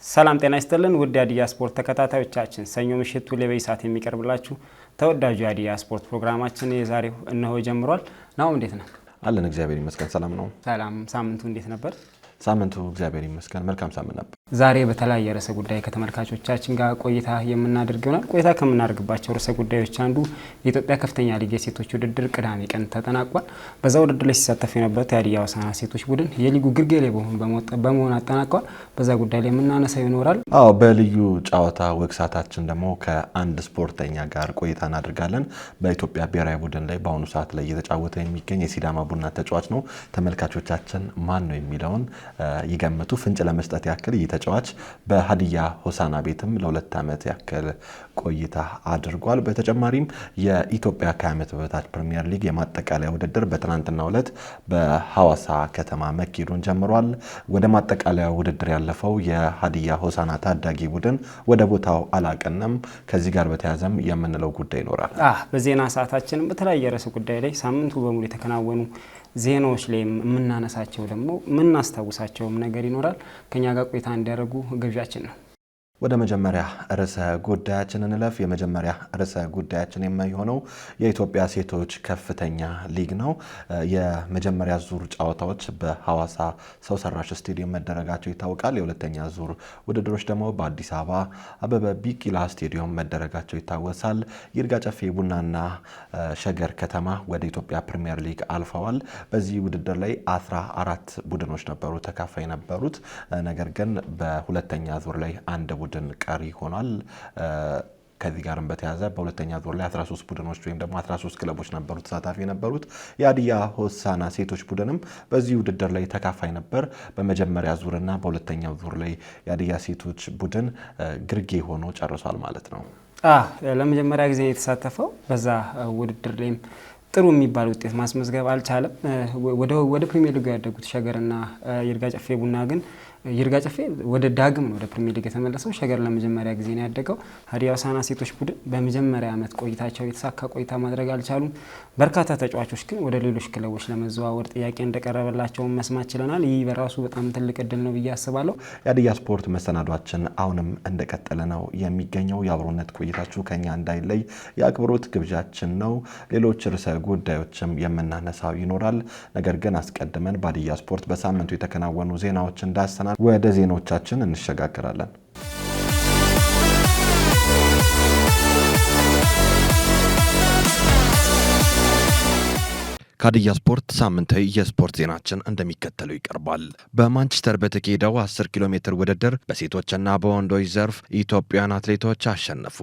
ሰላም ጤና ይስጥልን ውድ የሀዲያ ስፖርት ተከታታዮቻችን ሰኞ ምሽቱ ላይ በኢሳት የሚቀርብላችሁ ተወዳጁ የሀዲያ ስፖርት ፕሮግራማችን የዛሬው እነሆ ጀምሯል። ናው እንዴት ነህ? አለን እግዚአብሔር ይመስገን ሰላም ነው። ሰላም። ሳምንቱ እንዴት ነበር? ሳምንቱ እግዚአብሔር ይመስገን መልካም ሳምንት ነበር። ዛሬ በተለያየ ርዕሰ ጉዳይ ከተመልካቾቻችን ጋር ቆይታ የምናደርግ ይሆናል። ቆይታ ከምናደርግባቸው ርዕሰ ጉዳዮች አንዱ የኢትዮጵያ ከፍተኛ ሊግ የሴቶች ውድድር ቅዳሜ ቀን ተጠናቋል። በዛ ውድድር ላይ ሲሳተፉ የነበሩት የሀዲያ ሆሳዕና ሴቶች ቡድን የሊጉ ግርጌ ላይ በመሆን አጠናቋል። በዛ ጉዳይ ላይ የምናነሳው ይኖራል። በልዩ ጨዋታ ወቅሳታችን ደግሞ ከአንድ ስፖርተኛ ጋር ቆይታ እናደርጋለን። በኢትዮጵያ ብሔራዊ ቡድን ላይ በአሁኑ ሰዓት ላይ እየተጫወተ የሚገኝ የሲዳማ ቡና ተጫዋች ነው። ተመልካቾቻችን ማን ነው የሚለውን ይገምቱ። ፍንጭ ለመስጠት ያክል ተጫዋች በሀዲያ ሆሳዕና ቤትም ለ2 ዓመት ያክል ቆይታ አድርጓል። በተጨማሪም የኢትዮጵያ ከዓመት በታች ፕሪሚየር ሊግ የማጠቃለያ ውድድር በትናንትናው ዕለት በሐዋሳ ከተማ መካሄዱን ጀምሯል። ወደ ማጠቃለያ ውድድር ያለፈው የሀዲያ ሆሳዕና ታዳጊ ቡድን ወደ ቦታው አላቀነም። ከዚህ ጋር በተያያዘም የምንለው ጉዳይ ይኖራል። በዜና ሰዓታችንም በተለያየ ርዕሰ ጉዳይ ላይ ሳምንቱ በሙሉ የተከናወኑ ዜናዎች ላይ የምናነሳቸው ደግሞ የምናስታውሳቸውም ነገር ይኖራል። ከኛ ጋር ቆይታ እንዲያደርጉ ግብዣችን ነው። ወደ መጀመሪያ ርዕሰ ጉዳያችን እንለፍ። የመጀመሪያ ርዕሰ ጉዳያችን የሚሆነው የኢትዮጵያ ሴቶች ከፍተኛ ሊግ ነው። የመጀመሪያ ዙር ጨዋታዎች በሐዋሳ ሰው ሰራሽ ስቴዲየም መደረጋቸው ይታወቃል። የሁለተኛ ዙር ውድድሮች ደግሞ በአዲስ አበባ አበበ ቢቂላ ስቴዲየም መደረጋቸው ይታወሳል። ይርጋ ጨፌ ቡናና ሸገር ከተማ ወደ ኢትዮጵያ ፕሪሚየር ሊግ አልፈዋል። በዚህ ውድድር ላይ 14 ቡድኖች ነበሩ ተካፋይ ነበሩት። ነገር ግን በሁለተኛ ዙር ላይ አንድ ቡድን ቀሪ ሆኗል። ከዚህ ጋርም በተያያዘ በሁለተኛ ዙር ላይ 13 ቡድኖች ወይም ደግሞ 13 ክለቦች ነበሩ ተሳታፊ የነበሩት። የሀዲያ ሆሳዕና ሴቶች ቡድንም በዚህ ውድድር ላይ ተካፋይ ነበር። በመጀመሪያ ዙርና በሁለተኛው ዙር ላይ የሀዲያ ሴቶች ቡድን ግርጌ ሆኖ ጨርሷል ማለት ነው። ለመጀመሪያ ጊዜ የተሳተፈው በዛ ውድድር ላይም ጥሩ የሚባል ውጤት ማስመዝገብ አልቻለም። ወደ ፕሪሚየር ሊግ ያደጉት ሸገርና ይርጋ ጨፌ ቡና ግን ይርጋ ጨፌ ወደ ዳግም ነው ወደ ፕሪሚየር ሊግ የተመለሰው። ሸገር ለመጀመሪያ ጊዜ ነው ያደገው። ሀዲያ ሆሳዕና ሴቶች ቡድን በመጀመሪያ ዓመት ቆይታቸው የተሳካ ቆይታ ማድረግ አልቻሉም። በርካታ ተጫዋቾች ግን ወደ ሌሎች ክለቦች ለመዘዋወር ጥያቄ እንደቀረበላቸው መስማት ችለናል። ይህ በራሱ በጣም ትልቅ እድል ነው ብዬ አስባለሁ። የሀዲያ ስፖርት መሰናዷችን አሁንም እንደቀጠለ ነው የሚገኘው። የአብሮነት ቆይታችሁ ከኛ እንዳይለይ የአክብሮት ግብዣችን ነው። ሌሎች ርዕሰ ጉዳዮችም የምናነሳው ይኖራል። ነገር ግን አስቀድመን በሀዲያ ስፖርት በሳምንቱ የተከናወኑ ዜናዎችን ዳሰናል። ወደ ዜናዎቻችን እንሸጋግራለን። ከሀዲያ ስፖርት ሳምንታዊ የስፖርት ዜናችን እንደሚከተለው ይቀርባል። በማንቸስተር በተካሄደው 10 ኪሎ ሜትር ውድድር በሴቶችና በወንዶች ዘርፍ ኢትዮጵያውያን አትሌቶች አሸነፉ።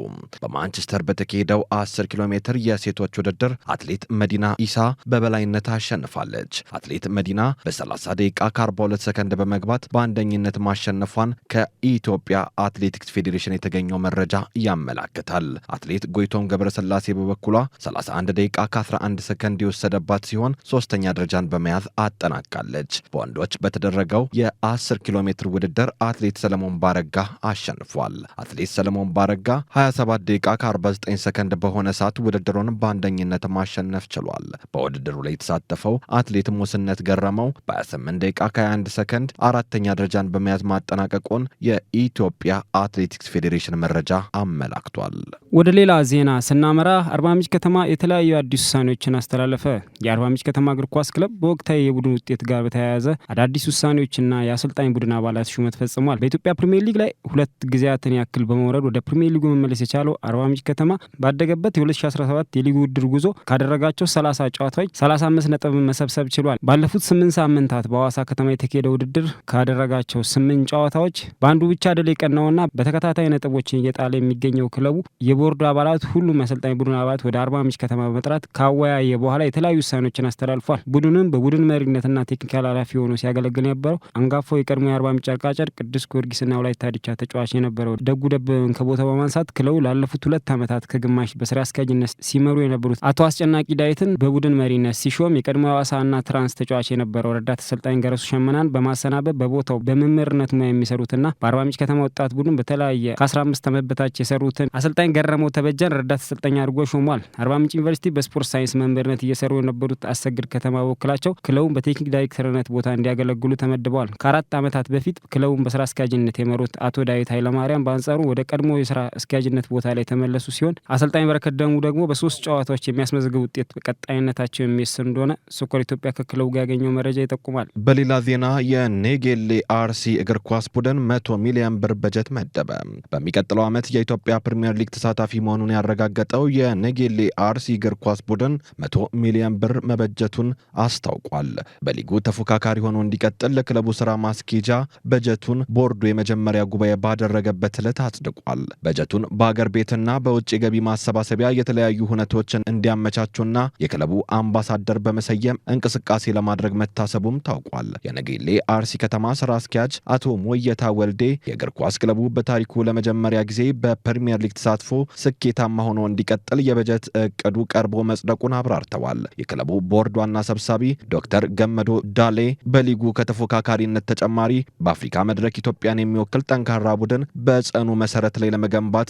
በማንቸስተር በተካሄደው 10 ኪሎ ሜትር የሴቶች ውድድር አትሌት መዲና ኢሳ በበላይነት አሸንፋለች። አትሌት መዲና በ30 ደቂቃ ከ42 ሰከንድ በመግባት በአንደኝነት ማሸነፏን ከኢትዮጵያ አትሌቲክስ ፌዴሬሽን የተገኘው መረጃ ያመላክታል። አትሌት ጎይቶም ገብረስላሴ በበኩሏ 31 ደቂቃ ከ11 ሰከንድ የወሰደባት ሲሆን ሶስተኛ ደረጃን በመያዝ አጠናቃለች። በወንዶች በተደረገው የ10 ኪሎ ሜትር ውድድር አትሌት ሰለሞን ባረጋ አሸንፏል። አትሌት ሰለሞን ባረጋ 27 ደቂቃ ከ49 ሰከንድ በሆነ ሰዓት ውድድሩን በአንደኝነት ማሸነፍ ችሏል። በውድድሩ ላይ የተሳተፈው አትሌት ሙስነት ገረመው በ28 ደቂቃ ከ21 ሰከንድ አራተኛ ደረጃን በመያዝ ማጠናቀቁን የኢትዮጵያ አትሌቲክስ ፌዴሬሽን መረጃ አመላክቷል። ወደ ሌላ ዜና ስናመራ አርባ ምንጭ ከተማ የተለያዩ አዲስ ውሳኔዎችን አስተላለፈ። የአርባ ምንጭ ከተማ እግር ኳስ ክለብ በወቅታዊ የቡድን ውጤት ጋር በተያያዘ አዳዲስ ውሳኔዎችና የአሰልጣኝ ቡድን አባላት ሹመት ፈጽሟል። በኢትዮጵያ ፕሪሚየር ሊግ ላይ 2 ጊዜያትን ያክል በመውረድ ወደ ፕሪሚየር ሊጉ መመለስ የቻለው አርባ ምንጭ ከተማ ባደገበት የ2017 የሊጉ ውድድር ጉዞ ካደረጋቸው 30 ጨዋታዎች 35 ነጥብ መሰብሰብ ችሏል። ባለፉት 8 ሳምንታት በሐዋሳ ከተማ የተካሄደ ውድድር ካደረጋቸው 8 ጨዋታዎች በአንዱ ብቻ ድል የቀናውና በተከታታይ ነጥቦችን እየጣለ የሚገኘው ክለቡ የቦርዱ አባላት ሁሉም አሰልጣኝ ቡድን አባላት ወደ አርባ ምንጭ ከተማ በመጥራት ካወያየ በኋላ የተለያዩ ውሳኔዎችን አስተላልፏል። ቡድኑም በቡድን መሪነትና ቴክኒካል ኃላፊ ሆኖ ሲያገለግል የነበረው አንጋፋው የቀድሞ የአርባ ምንጭ ጨርቃጨርቅ ቅዱስ ጊዮርጊስና ወላይታ ዲቻ ተጫዋች የነበረው ደጉ ደበበን ከቦታው በማንሳት ክለቡ ላለፉት 2 ዓመታት ከግማሽ በስራ አስኪያጅነት ሲመሩ የነበሩት አቶ አስጨናቂ ዳዊትን በቡድን መሪነት ሲሾም የቀድሞ ሐዋሳና ትራንስ ተጫዋች የነበረው ረዳት አሰልጣኝ ገረሱ ሸመናን በማሰናበብ በቦታው በመምህርነት ሙያ የሚሰሩትና በአርባ ምንጭ ከተማ ወጣት ቡድን በተለያየ ከ15 ዓመት በታች የሰሩትን አሰልጣኝ ገረመው ተበጀን ረዳት አሰልጣኝ አድርጎ ሾሟል። አርባ ምንጭ ዩኒቨርሲቲ በስፖርት ሳይንስ መምህርነት እየሰሩ የነበሩት የነበሩት አሰግድ ከተማ በወክላቸው ክለቡን በቴክኒክ ዳይሬክተርነት ቦታ እንዲያገለግሉ ተመድበዋል። ከ4 ዓመታት በፊት ክለቡን በስራ አስኪያጅነት የመሩት አቶ ዳዊት ኃይለማርያም በአንጻሩ ወደ ቀድሞ የስራ አስኪያጅነት ቦታ ላይ ተመለሱ ሲሆን አሰልጣኝ በረከት ደሙ ደግሞ በ3 ጨዋታዎች የሚያስመዘግብ ውጤት በቀጣይነታቸው የሚወስን እንደሆነ ሶከር ኢትዮጵያ ከክለቡ ጋር ያገኘው መረጃ ይጠቁማል። በሌላ ዜና የኔጌሌ አርሲ እግር ኳስ ቡድን 100 ሚሊዮን ብር በጀት መደበ። በሚቀጥለው ዓመት የኢትዮጵያ ፕሪሚየር ሊግ ተሳታፊ መሆኑን ያረጋገጠው የኔጌሌ አርሲ እግር ኳስ ቡድን 100 ሚሊዮን ብር መበጀቱን አስታውቋል። በሊጉ ተፎካካሪ ሆኖ እንዲቀጥል ለክለቡ ስራ ማስኬጃ በጀቱን ቦርዱ የመጀመሪያ ጉባኤ ባደረገበት ዕለት አጽድቋል። በጀቱን በአገር ቤትና በውጭ ገቢ ማሰባሰቢያ የተለያዩ ሁነቶችን እንዲያመቻቹና የክለቡ አምባሳደር በመሰየም እንቅስቃሴ ለማድረግ መታሰቡም ታውቋል። የነጌሌ አርሲ ከተማ ስራ አስኪያጅ አቶ ሞየታ ወልዴ የእግር ኳስ ክለቡ በታሪኩ ለመጀመሪያ ጊዜ በፕሪሚየር ሊግ ተሳትፎ ስኬታማ ሆኖ እንዲቀጥል የበጀት እቅዱ ቀርቦ መጽደቁን አብራርተዋል። የክለቡ ቦርድ ዋና ሰብሳቢ ዶክተር ገመዶ ዳሌ በሊጉ ከተፎካካሪነት ተጨማሪ በአፍሪካ መድረክ ኢትዮጵያን የሚወክል ጠንካራ ቡድን በጽኑ መሰረት ላይ ለመገንባት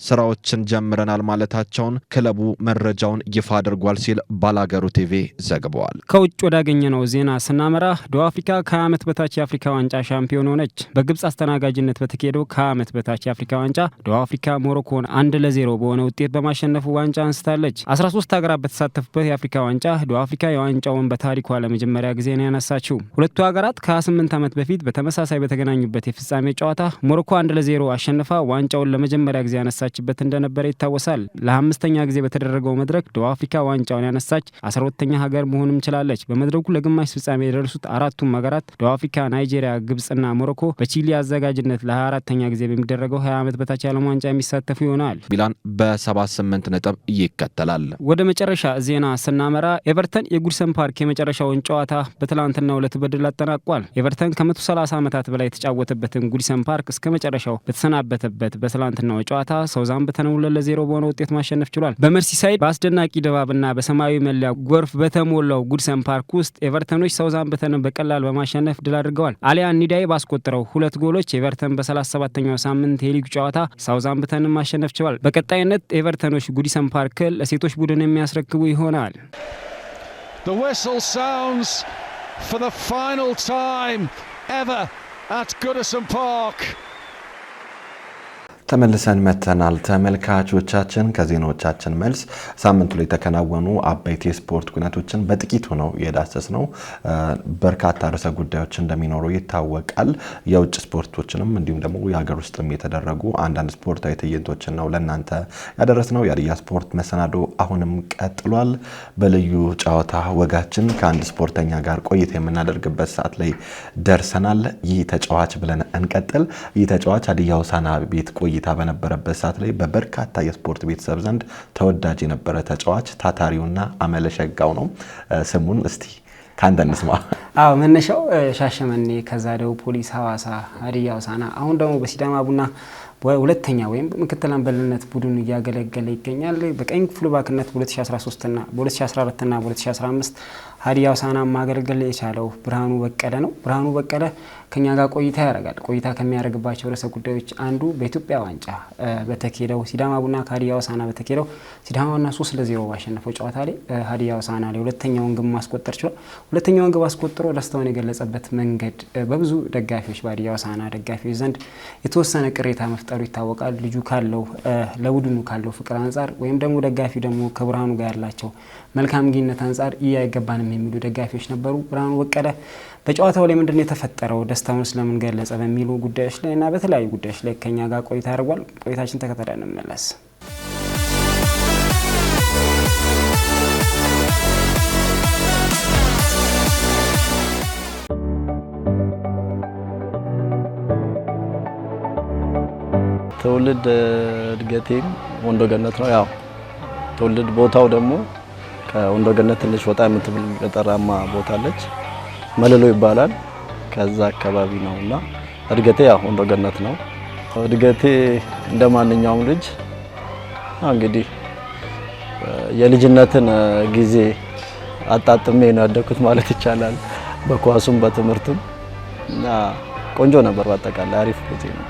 ስራዎችን ጀምረናል ማለታቸውን ክለቡ መረጃውን ይፋ አድርጓል ሲል ባላገሩ ቲቪ ዘግቧል። ከውጭ ወዳገኘነው ዜና ስናመራ ደቡብ አፍሪካ ከዓመት በታች የአፍሪካ ዋንጫ ሻምፒዮን ሆነች። በግብጽ አስተናጋጅነት በተካሄደው ከዓመት በታች የአፍሪካ ዋንጫ ደቡብ አፍሪካ ሞሮኮን 1-0 በሆነ ውጤት በማሸነፉ ዋንጫ አንስታለች። 13 ሀገራት በተሳተፉበት የአፍሪካ ዋንጫ ደቡብ አፍሪካ የዋንጫውን በታሪኳ ለመጀመሪያ ጊዜ ነው ያነሳችው። ሁለቱ ሀገራት ከ28 ዓመት በፊት በተመሳሳይ በተገናኙበት የፍጻሜ ጨዋታ ሞሮኮ 1-0 አሸንፋ ዋንጫውን ለመጀመሪያ ጊዜ ያነሳችበት እንደነበረ ይታወሳል። ለ5ኛ ጊዜ በተደረገው መድረክ ደቡብ አፍሪካ ዋንጫውን ያነሳች 12ኛ ሀገር መሆንም ችላለች። በመድረኩ ለግማሽ ፍጻሜ የደረሱት አራቱም ሀገራት ደቡብ አፍሪካ፣ ናይጄሪያ፣ ግብጽና ሞሮኮ በቺሊ አዘጋጅነት ለ24ኛ ጊዜ በሚደረገው 20 ዓመት በታች የዓለም ዋንጫ የሚሳተፉ ይሆናል። ሚላን በ78 ነጥብ ይከተላል። ወደ መጨረሻ ዜና ስናመራ ኤቨርተን የጉድሰን ፓርክ የመጨረሻውን ጨዋታ በትላንትናው ዕለት በድል አጠናቋል። ኤቨርተን ከ130 ዓመታት በላይ የተጫወተበትን ጉድሰን ፓርክ እስከ መጨረሻው በተሰናበተበት በትላንትናው ጨዋታ ሳውዛምፕተንን 2-0 በሆነ ውጤት ማሸነፍ ችሏል። በመርሲሳይድ በአስደናቂ ድባብና በሰማያዊ መለያ ጎርፍ በተሞላው ጉድሰን ፓርክ ውስጥ ኤቨርተኖች ሳውዛምፕተንን በቀላል በማሸነፍ ድል አድርገዋል። አሊያን ኒዳይ ባስቆጠረው 2 ጎሎች ኤቨርተን በ37ኛው ሳምንት የሊግ ጨዋታ ሳውዛምፕተንን ማሸነፍ ችሏል። በቀጣይነት ኤቨርተኖች ጉድሰን ፓርክን ለሴቶች ቡድን የሚያስረክቡ ይሆናል። The whistle sounds for the final time ever at Goodison Park. ተመልሰን መተናል። ተመልካቾቻችን ከዜናዎቻችን መልስ ሳምንቱ ላይ ተከናወኑ አበይት የስፖርት ኩነቶችን በጥቂቱ ነው የዳሰስ ነው። በርካታ ርዕሰ ጉዳዮች እንደሚኖሩ ይታወቃል። የውጭ ስፖርቶችንም እንዲሁም ደግሞ የሀገር ውስጥም የተደረጉ አንዳንድ ስፖርታዊ ትዕይንቶችን ነው ለእናንተ ያደረስነው። የሀዲያ ስፖርት መሰናዶ አሁንም ቀጥሏል። በልዩ ጨዋታ ወጋችን ከአንድ ስፖርተኛ ጋር ቆይታ የምናደርግበት ሰዓት ላይ ደርሰናል። ይህ ተጫዋች ብለን እንቀጥል። ይህ ተጫዋች ሀዲያ ሆሳዕና ቤት ቆይታ በነበረበት ሰዓት ላይ በበርካታ የስፖርት ቤተሰብ ዘንድ ተወዳጅ የነበረ ተጫዋች ታታሪውና አመለሸጋው ነው። ስሙን እስቲ ካንተ እንስማ። መነሻው ሻሸመኔ፣ ከዛ ደቡብ ፖሊስ፣ ሐዋሳ፣ ሀዲያ ሆሳዕና፣ አሁን ደግሞ በሲዳማ ቡና ሁለተኛ ወይም ምክትል አምበልነት ቡድን እያገለገለ ይገኛል። በቀኝ ክፍል ባክነት በ2013 እና በ2014 እና በ2015 ሀዲያ ሆሳዕና ማገልገል የቻለው ብርሃኑ በቀለ ነው። ብርሃኑ በቀለ ከኛ ጋር ቆይታ ያደርጋል። ቆይታ ከሚያደርግባቸው ርዕሰ ጉዳዮች አንዱ በኢትዮጵያ ዋንጫ በተካሄደው ሲዳማ ቡና ከሀዲያ ሆሳዕና በተካሄደው ሲዳማ ቡና 3-0 ባሸነፈው ጨዋታ ላይ ሀዲያ ሆሳዕና ላይ ሁለተኛውን ግብ ማስቆጠር ችሏል። ሁለተኛውን ግብ አስቆጥሮ ደስታውን የገለጸበት መንገድ በብዙ ደጋፊዎች በሀዲያ ሆሳዕና ደጋፊዎች ዘንድ የተወሰነ ቅሬታ መፍጠሩ ይታወቃል። ልጁ ካለው ለቡድኑ ካለው ፍቅር አንጻር ወይም ደግሞ ደጋፊው ደግሞ ከብርሃኑ ጋር ያላቸው መልካም ግንኙነት አንጻር አይገባንም የሚሉ ደጋፊዎች ነበሩ። ብርሃኑ በቀለ በጨዋታው ላይ ምንድነው የተፈጠረው፣ ደስታውን ስለምን ገለጸ በሚሉ ጉዳዮች ላይ እና በተለያዩ ጉዳዮች ላይ ከኛ ጋር ቆይታ አድርጓል። ቆይታችን ተከታተለን እንመለስ። ትውልድ እድገቴም ወንዶ ገነት ነው። ያው ትውልድ ቦታው ደግሞ ከወንዶ ገነት ትንሽ ወጣ የምትብል ገጠራማ ቦታ አለች፣ መልሎ ይባላል። ከዛ አካባቢ ነውና እድገቴ ያው ወንዶ ገነት ነው። እድገቴ እንደማንኛውም ልጅ እንግዲህ የልጅነትን ጊዜ አጣጥሜ ነው ያደኩት ማለት ይቻላል። በኳሱም በትምህርቱም እና ቆንጆ ነበር። በአጠቃላይ አሪፍ ጊዜ ነው።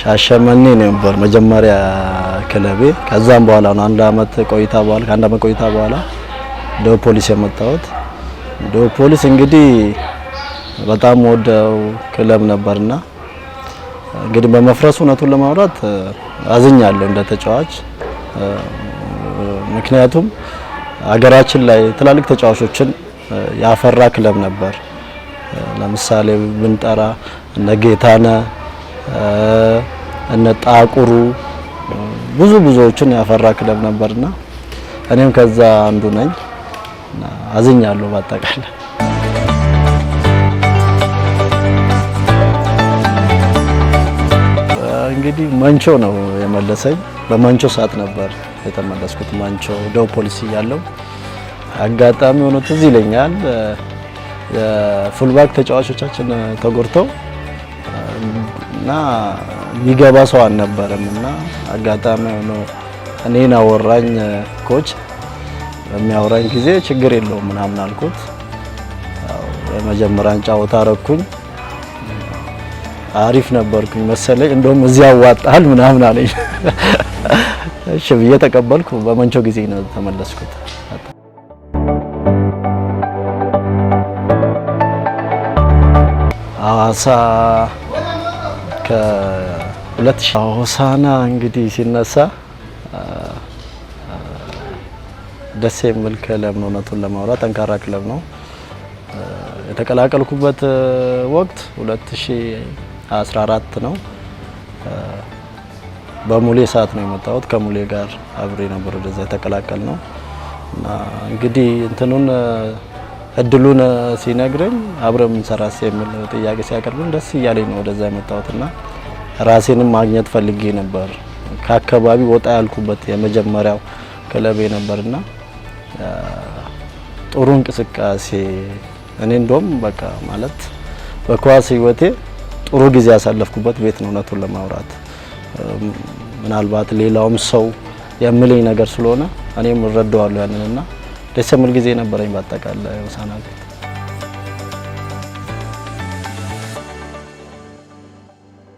ሻሸመኔ ነበር መጀመሪያ ክለቤ። ከዛም በኋላ ነው አንድ አመት ቆይታ በኋላ ደቡብ ፖሊስ የመጣሁት። ደቡብ ፖሊስ እንግዲህ በጣም ወደው ክለብ ነበርና እንግዲህ በመፍረሱ እውነቱን ለማውራት አዝኛለሁ እንደ ተጫዋች። ምክንያቱም ሀገራችን ላይ ትላልቅ ተጫዋቾችን ያፈራ ክለብ ነበር። ለምሳሌ ብንጠራ እነ ጌታነህ እነ ጣቁሩ ብዙዎችን ያፈራ ክለብ ነበርና እኔም ከዛ አንዱ ነኝ። አዝኛለሁ ባጠቃላይ። እንግዲህ መንቾ ነው የመለሰኝ። በመንቾ ሰዓት ነበር የተመለስኩት። መንቾ ደቡብ ፖሊስ እያለሁ አጋጣሚ ሆኖ ትዝ ይለኛል የፉልባክ ተጫዋቾቻችን ተጎርተው እና የሚገባ ሰው አልነበረም እና አጋጣሚ ሆኖ እኔን አወራኝ ኮች። በሚያወራኝ ጊዜ ችግር የለውም ምናምን አልኩት። የመጀመሪያን ጨዋታ አረኩኝ። አሪፍ ነበርኩኝ መሰለኝ። እንደውም እዚያ ያዋጣል ምናምን አለኝ። እሺ ብዬ ተቀበልኩ። በመንቾ ጊዜ ነው ተመለስኩት። ሐዋሳ ከ2000 ሆሳዕና እንግዲህ ሲነሳ ደስ የሚል ክለብ ነው። እውነቱን ለማውራት ጠንካራ ክለብ ነው። የተቀላቀልኩበት ወቅት 2014 ነው። በሙሌ ሰዓት ነው የመጣሁት። ከሙሌ ጋር አብሬ ነበር ወደዛ የተቀላቀል ነው እና እንግዲህ እድሉን ሲነግረኝ አብረን እንሰራስ የሚል ጥያቄ ሲያቀርብኝ ደስ እያለኝ ነው ወደዛ የመጣሁትና ራሴንም ማግኘት ፈልጌ ነበር። ከአካባቢ ወጣ ያልኩበት የመጀመሪያው ክለቤ ነበርና ጥሩ እንቅስቃሴ እኔ እንደውም በቃ ማለት በኳስ ህይወቴ ጥሩ ጊዜ ያሳለፍኩበት ቤት ነው እውነቱን ለማውራት። ምናልባት ሌላውም ሰው የሚለኝ ነገር ስለሆነ እኔም እረዳዋለሁ ያንንና ደስ የሚል ጊዜ ነበረኝ ባጠቃላይ ሆሳዕና ቤት።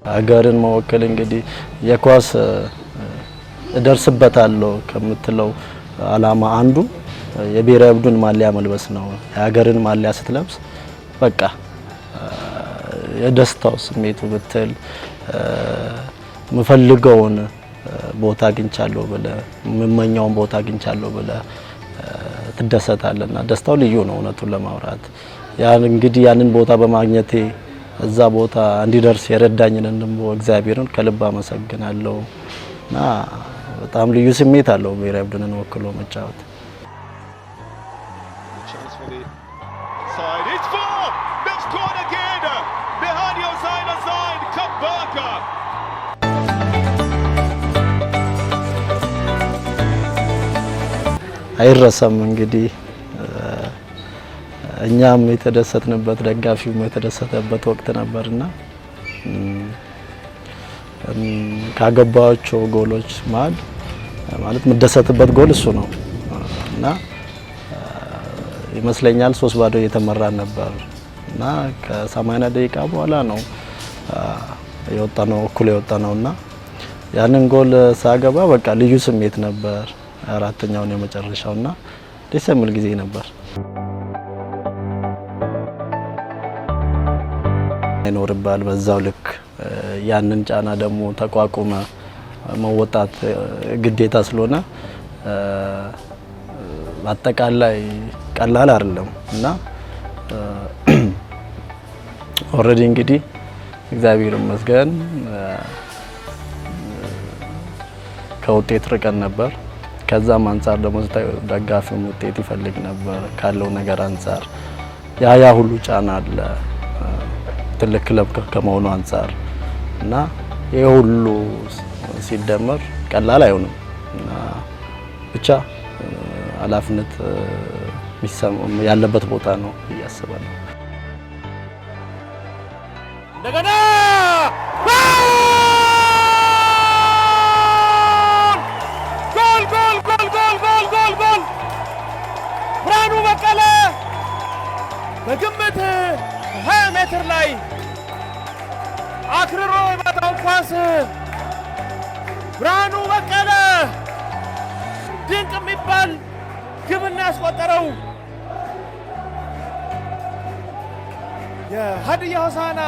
ሀገርን መወከል እንግዲህ የኳስ እደርስበታለሁ ከምትለው አላማ አንዱ የብሔራዊ ቡድን ማሊያ መልበስ ነው። የሀገርን ማሊያ ስትለብስ በቃ የደስታው ስሜቱ ብትል ምፈልገውን ቦታ አግኝቻለሁ ብለህ የምመኘውን ቦታ አግኝቻለሁ ብለህ ትደሰታለና ደስታው ልዩ ነው እውነቱን ለማውራት። እንግዲህ ያንን ቦታ በማግኘቴ እዛ ቦታ እንዲደርስ የረዳኝን ደግሞ እግዚአብሔርን ከልብ አመሰግናለሁ እና በጣም ልዩ ስሜት አለው ብሔራዊ ቡድንን ወክሎ መጫወት። አይረሳም እንግዲህ እኛም የተደሰትንበት ደጋፊውም የተደሰተበት ወቅት ነበርና ካገባቸው ጎሎች ማለት የምደሰትበት ጎል እሱ ነው እና ይመስለኛል 3-0 እየተመራን ነበር እና ከ80 ደቂቃ በኋላ ነው እኩል የወጣነውና ያንን ጎል ሳገባ በቃ ልዩ ስሜት ነበር። አራተኛውን የመጨረሻውና ደስ የሚል ጊዜ ነበር። ይኖርባል በዛው ልክ ያንን ጫና ደግሞ ተቋቁመ መወጣት ግዴታ ስለሆነ አጠቃላይ ቀላል አይደለም እና ኦሬዲ እንግዲህ እግዚአብሔር ይመስገን ከውጤት ርቀን ነበር። ከዛም አንፃር ደግሞ ደጋፊው ውጤት ይፈልግ ነበር ካለው ነገር አንፃር ያ ሁሉ ጫና አለ ትልቅ ክለብ ከመሆኑ አንፃር እና ይሄ ሁሉ ሲደመር ቀላል አይሆንም እና ብቻ ኃላፊነት ያለበት ቦታ ነው እያስባለሁ። እንደገና ጎል ብርሃኑ በቀለ በግምት 20 ሜትር ላይ አክርሮ የመታው ኳስ ብርሃኑ በቀለ ድንቅ የሚባል ግብና ያስቆጠረው የሀዲያ ሆሳዕና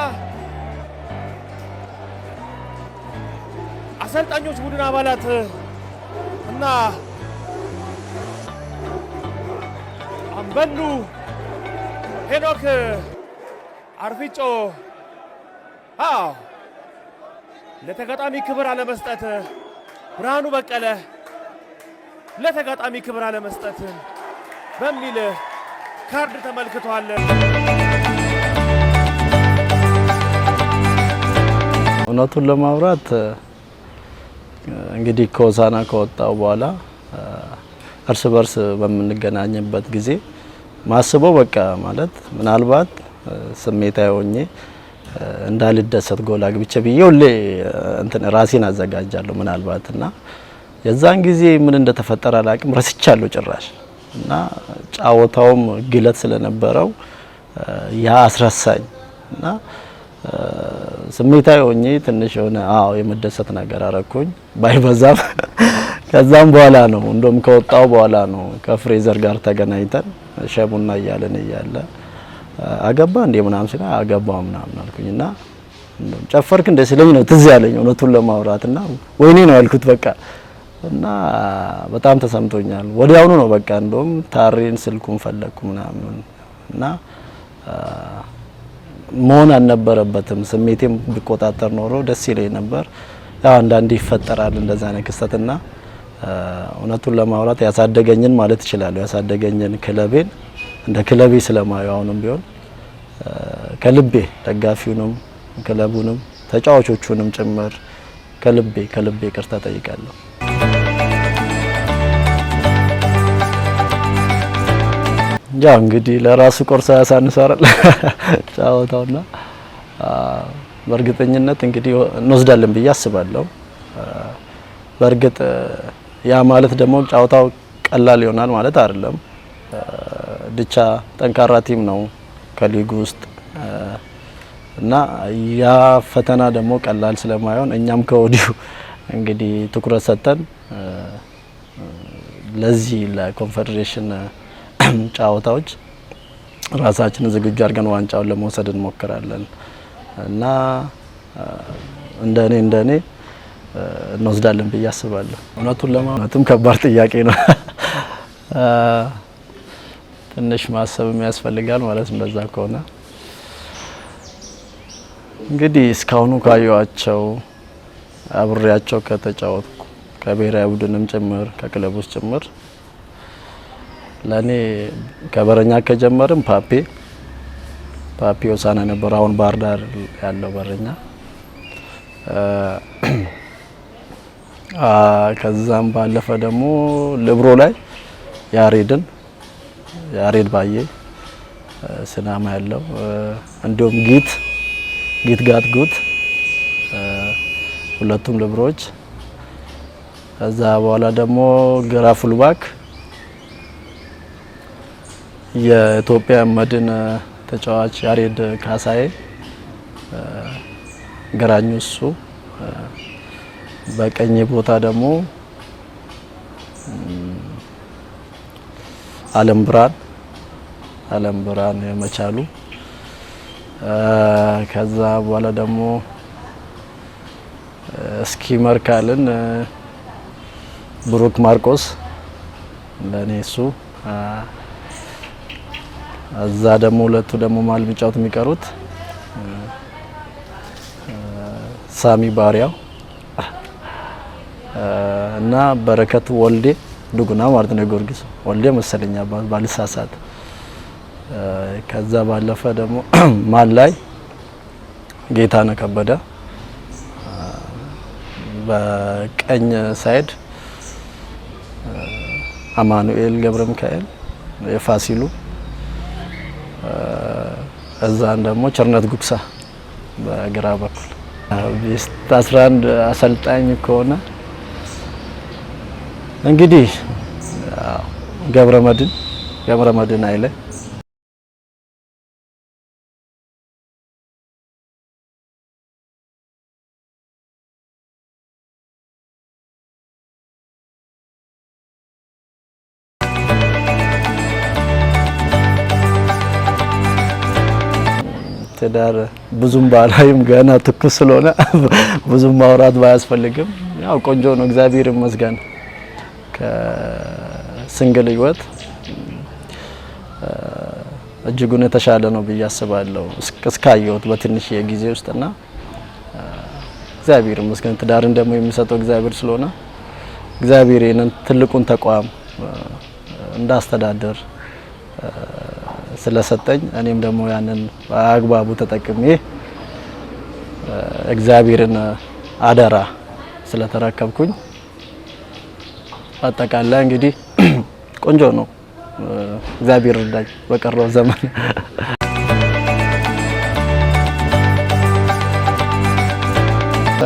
አሰልጣኞች ቡድን አባላት እና አምበሉ ሄኖክ አርፊጮ ለተጋጣሚ ክብር አለመስጠት፣ ብርሃኑ በቀለ ለተጋጣሚ ክብር አለመስጠት በሚል ካርድ ተመልክቷል። እውነቱን ለማውራት እንግዲህ ከሆሳዕና ከወጣው በኋላ እርስ በርስ በምንገናኝበት ጊዜ ማስበው በቃ ማለት ምናልባት ስሜታዊ ሆኜ እንዳልደሰት ጎል አግብቼ ብዬ ሁሌ እንትን ራሴን አዘጋጃለሁ ምናልባትና የዛን ጊዜ ምን እንደተፈጠረ አላቅም ረስቻለሁ ጭራሽ እና ጫወታውም ግለት ስለነበረው ያ አስረሳኝ እና ስሜታዊ ሆኜ ትንሽ የሆነ የመደሰት ነገር አረኩኝ ባይበዛም ከዛም በኋላ ነው እንደውም ከወጣው በኋላ ነው ከፍሬዘር ጋር ተገናኝተን ሸሙና እያለን እያለ አገባ እንዴ ምናምን ሲል አገባው ምናምን አልኩኝና እንደውም ጨፈርክ እንደ ስለኝ ነው ትዝ ያለኝ እውነቱን ለማውራትና ወይኔ ነው ያልኩት በቃ እና በጣም ተሰምቶኛል። ወዲያውኑ ነው በቃ እንደውም ታሬን ስልኩን ፈለኩ ምናምን እና መሆን አልነበረበትም። ስሜቴም ቢቆጣጠር ኖሮ ደስ ይለኝ ነበር። ያው አንዳንዴ ይፈጠራል እንደዛ አይነት ክስተትና እውነቱን ለማውራት ያሳደገኝን ማለት እችላለሁ ያሳደገኝን ክለቤን እንደ ክለቤ ስለማየው አሁንም ቢሆን ከልቤ ደጋፊውንም ክለቡንም ተጫዋቾቹንም ጭምር ከልቤ ይቅርታ ጠይቃለሁ። ያው እንግዲህ ለራሱ ቆርሳ ያሳንሳራል ጫወታውና በእርግጠኝነት እንግዲህ እንወስዳለን ብዬ አስባለሁ። በእርግጥ ያ ማለት ደግሞ ጫወታው ቀላል ይሆናል ማለት አይደለም። ድቻ ጠንካራ ቲም ነው ከሊጉ ውስጥ እና ያ ፈተና ደግሞ ቀላል ስለማይሆን እኛም ከወዲሁ እንግዲህ ትኩረት ሰጥተን ለዚህ ለኮንፌዴሬሽን ጫወታዎች ራሳችንን ዝግጁ አድርገን ዋንጫውን ለመውሰድ እንሞክራለን እና እንደኔ እንወስዳለን ብዬ አስባለሁ። እውነቱን ለማለትም ከባድ ጥያቄ ነው። ትንሽ ማሰብም ያስፈልጋል ማለት እንደዛ ከሆነ እንግዲህ እስካሁኑ ካየኋቸው አብሬያቸው ከተጫወትኩ ከብሔራዊ ቡድንም ጭምር ከክለቦች ጭምር ለኔ ከበረኛ ከጀመርም ፓፔ ሆሳዕና ነበር። አሁን ባህር ዳር ያለው በረኛ ከዛም ባለፈ ደግሞ ልብሮ ላይ ያሬድ ባዬ ስናማ ያለው እንዲሁም ጊት ጋት ሁለቱም ልብሮች ከዛ በኋላ ደግሞ ግራ ፉልባክ የኢትዮጵያ መድን ተጫዋች ያሬድ ካሳዬ ግራኙ እሱ በቀኝ ቦታ ደግሞ አለም ብርሃን የመቻሉ ከዛ በኋላ ደግሞ ስኪመር ካልን ብሩክ ማርቆስ ለኔ እሱ እዛ ደግሞ ሁለቱ ደግሞ ማል ቢጫውት የሚቀሩት ሳሚ ባሪያው እና በረከት ወልዴ ዱጉና ማለት ነው ጊዮርጊስ ወልዴ መሰለኛ ባልሳሳት ከዛ ባለፈ ደግሞ ማል ላይ ጌታነህ ከበደ በቀኝ ሳይድ አማኑኤል ገብረ ሚካኤል የፋሲሉ እዛን ደግሞ ቸርነት ጉክሳ በግራ በኩል ቤስት 11 አሰልጣኝ ከሆነ እንግዲህ ገብረመድህን አይለ ትዳር ብዙም ባላይም ገና ትኩስ ስለሆነ ብዙም ማውራት ባያስፈልግም ያው ቆንጆ ነው እግዚአብሔር ይመስገን። ከሲንግል ህይወት እጅጉን የተሻለ ነው ብዬ አስባለሁ እስካየሁት በትንሽ የጊዜ ውስጥና እግዚአብሔር ይመስገን። ትዳርን ደግሞ የሚሰጠው እግዚአብሔር ስለሆነ እግዚአብሔር ይህንን ትልቁን ተቋም እንዳስተዳደር ስለሰጠኝ እኔም ደግሞ ያንን በአግባቡ ተጠቅሜ እግዚአብሔርን አደራ ስለተረከብኩኝ አጠቃላይ እንግዲህ ቆንጆ ነው። እግዚአብሔር ይርዳኝ በቀረው ዘመን።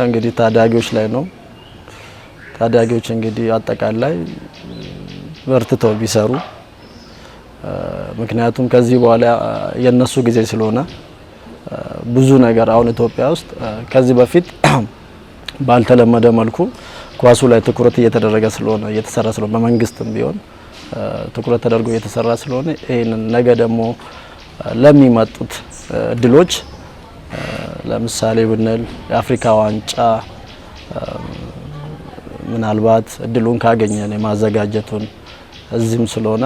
እንግዲህ ታዳጊዎች ላይ ነው። ታዳጊዎች እንግዲህ አጠቃላይ በርትተው ቢሰሩ ምክንያቱም ከዚህ በኋላ የነሱ ጊዜ ስለሆነ ብዙ ነገር አሁን ኢትዮጵያ ውስጥ ከዚህ በፊት ባልተለመደ መልኩ ኳሱ ላይ ትኩረት እየተደረገ ስለሆነ እየተሰራ ስለሆነ በመንግስትም ቢሆን ትኩረት ተደርጎ እየተሰራ ስለሆነ ይሄንን ነገ ደግሞ ለሚመጡት እድሎች ለምሳሌ ብንል የአፍሪካ ዋንጫ ምናልባት እድሉን ካገኘን የማዘጋጀቱን እዚህም ስለሆነ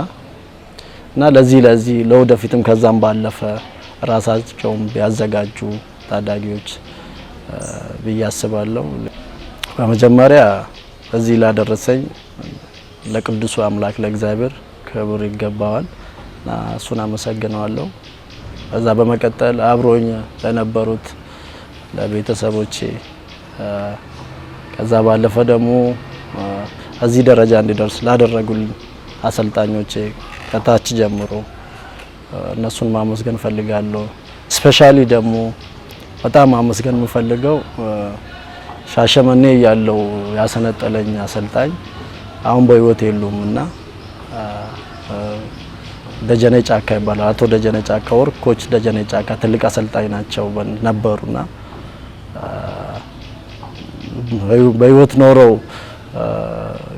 እና ለዚህ ለወደፊትም ከዛም ባለፈ ራሳቸውን ቢያዘጋጁ ታዳጊዎች ብዬ አስባለሁ። በመጀመሪያ እዚህ ላደረሰኝ ለቅዱሱ አምላክ ለእግዚአብሔር ክብር ይገባዋል እና እሱን አመሰግነዋለሁ። ከዛ በመቀጠል አብሮኝ ለነበሩት ለቤተሰቦቼ ከዛ ባለፈ ደግሞ እዚህ ደረጃ እንዲደርስ ላደረጉልኝ አሰልጣኞቼ ከታች ጀምሮ እነሱን ማመስገን ፈልጋለሁ። ስፔሻሊ ደግሞ በጣም ማመስገን የምፈልገው ሻሸመኔ ያለው ያሰነጠለኝ አሰልጣኝ አሁን በህይወት የሉም እና ደጀኔ ጫካ ይባላል። አቶ ደጀኔ ጫካ ወር ኮች ደጀኔ ጫካ ትልቅ አሰልጣኝ ናቸው ነበሩና በህይወት ኖረው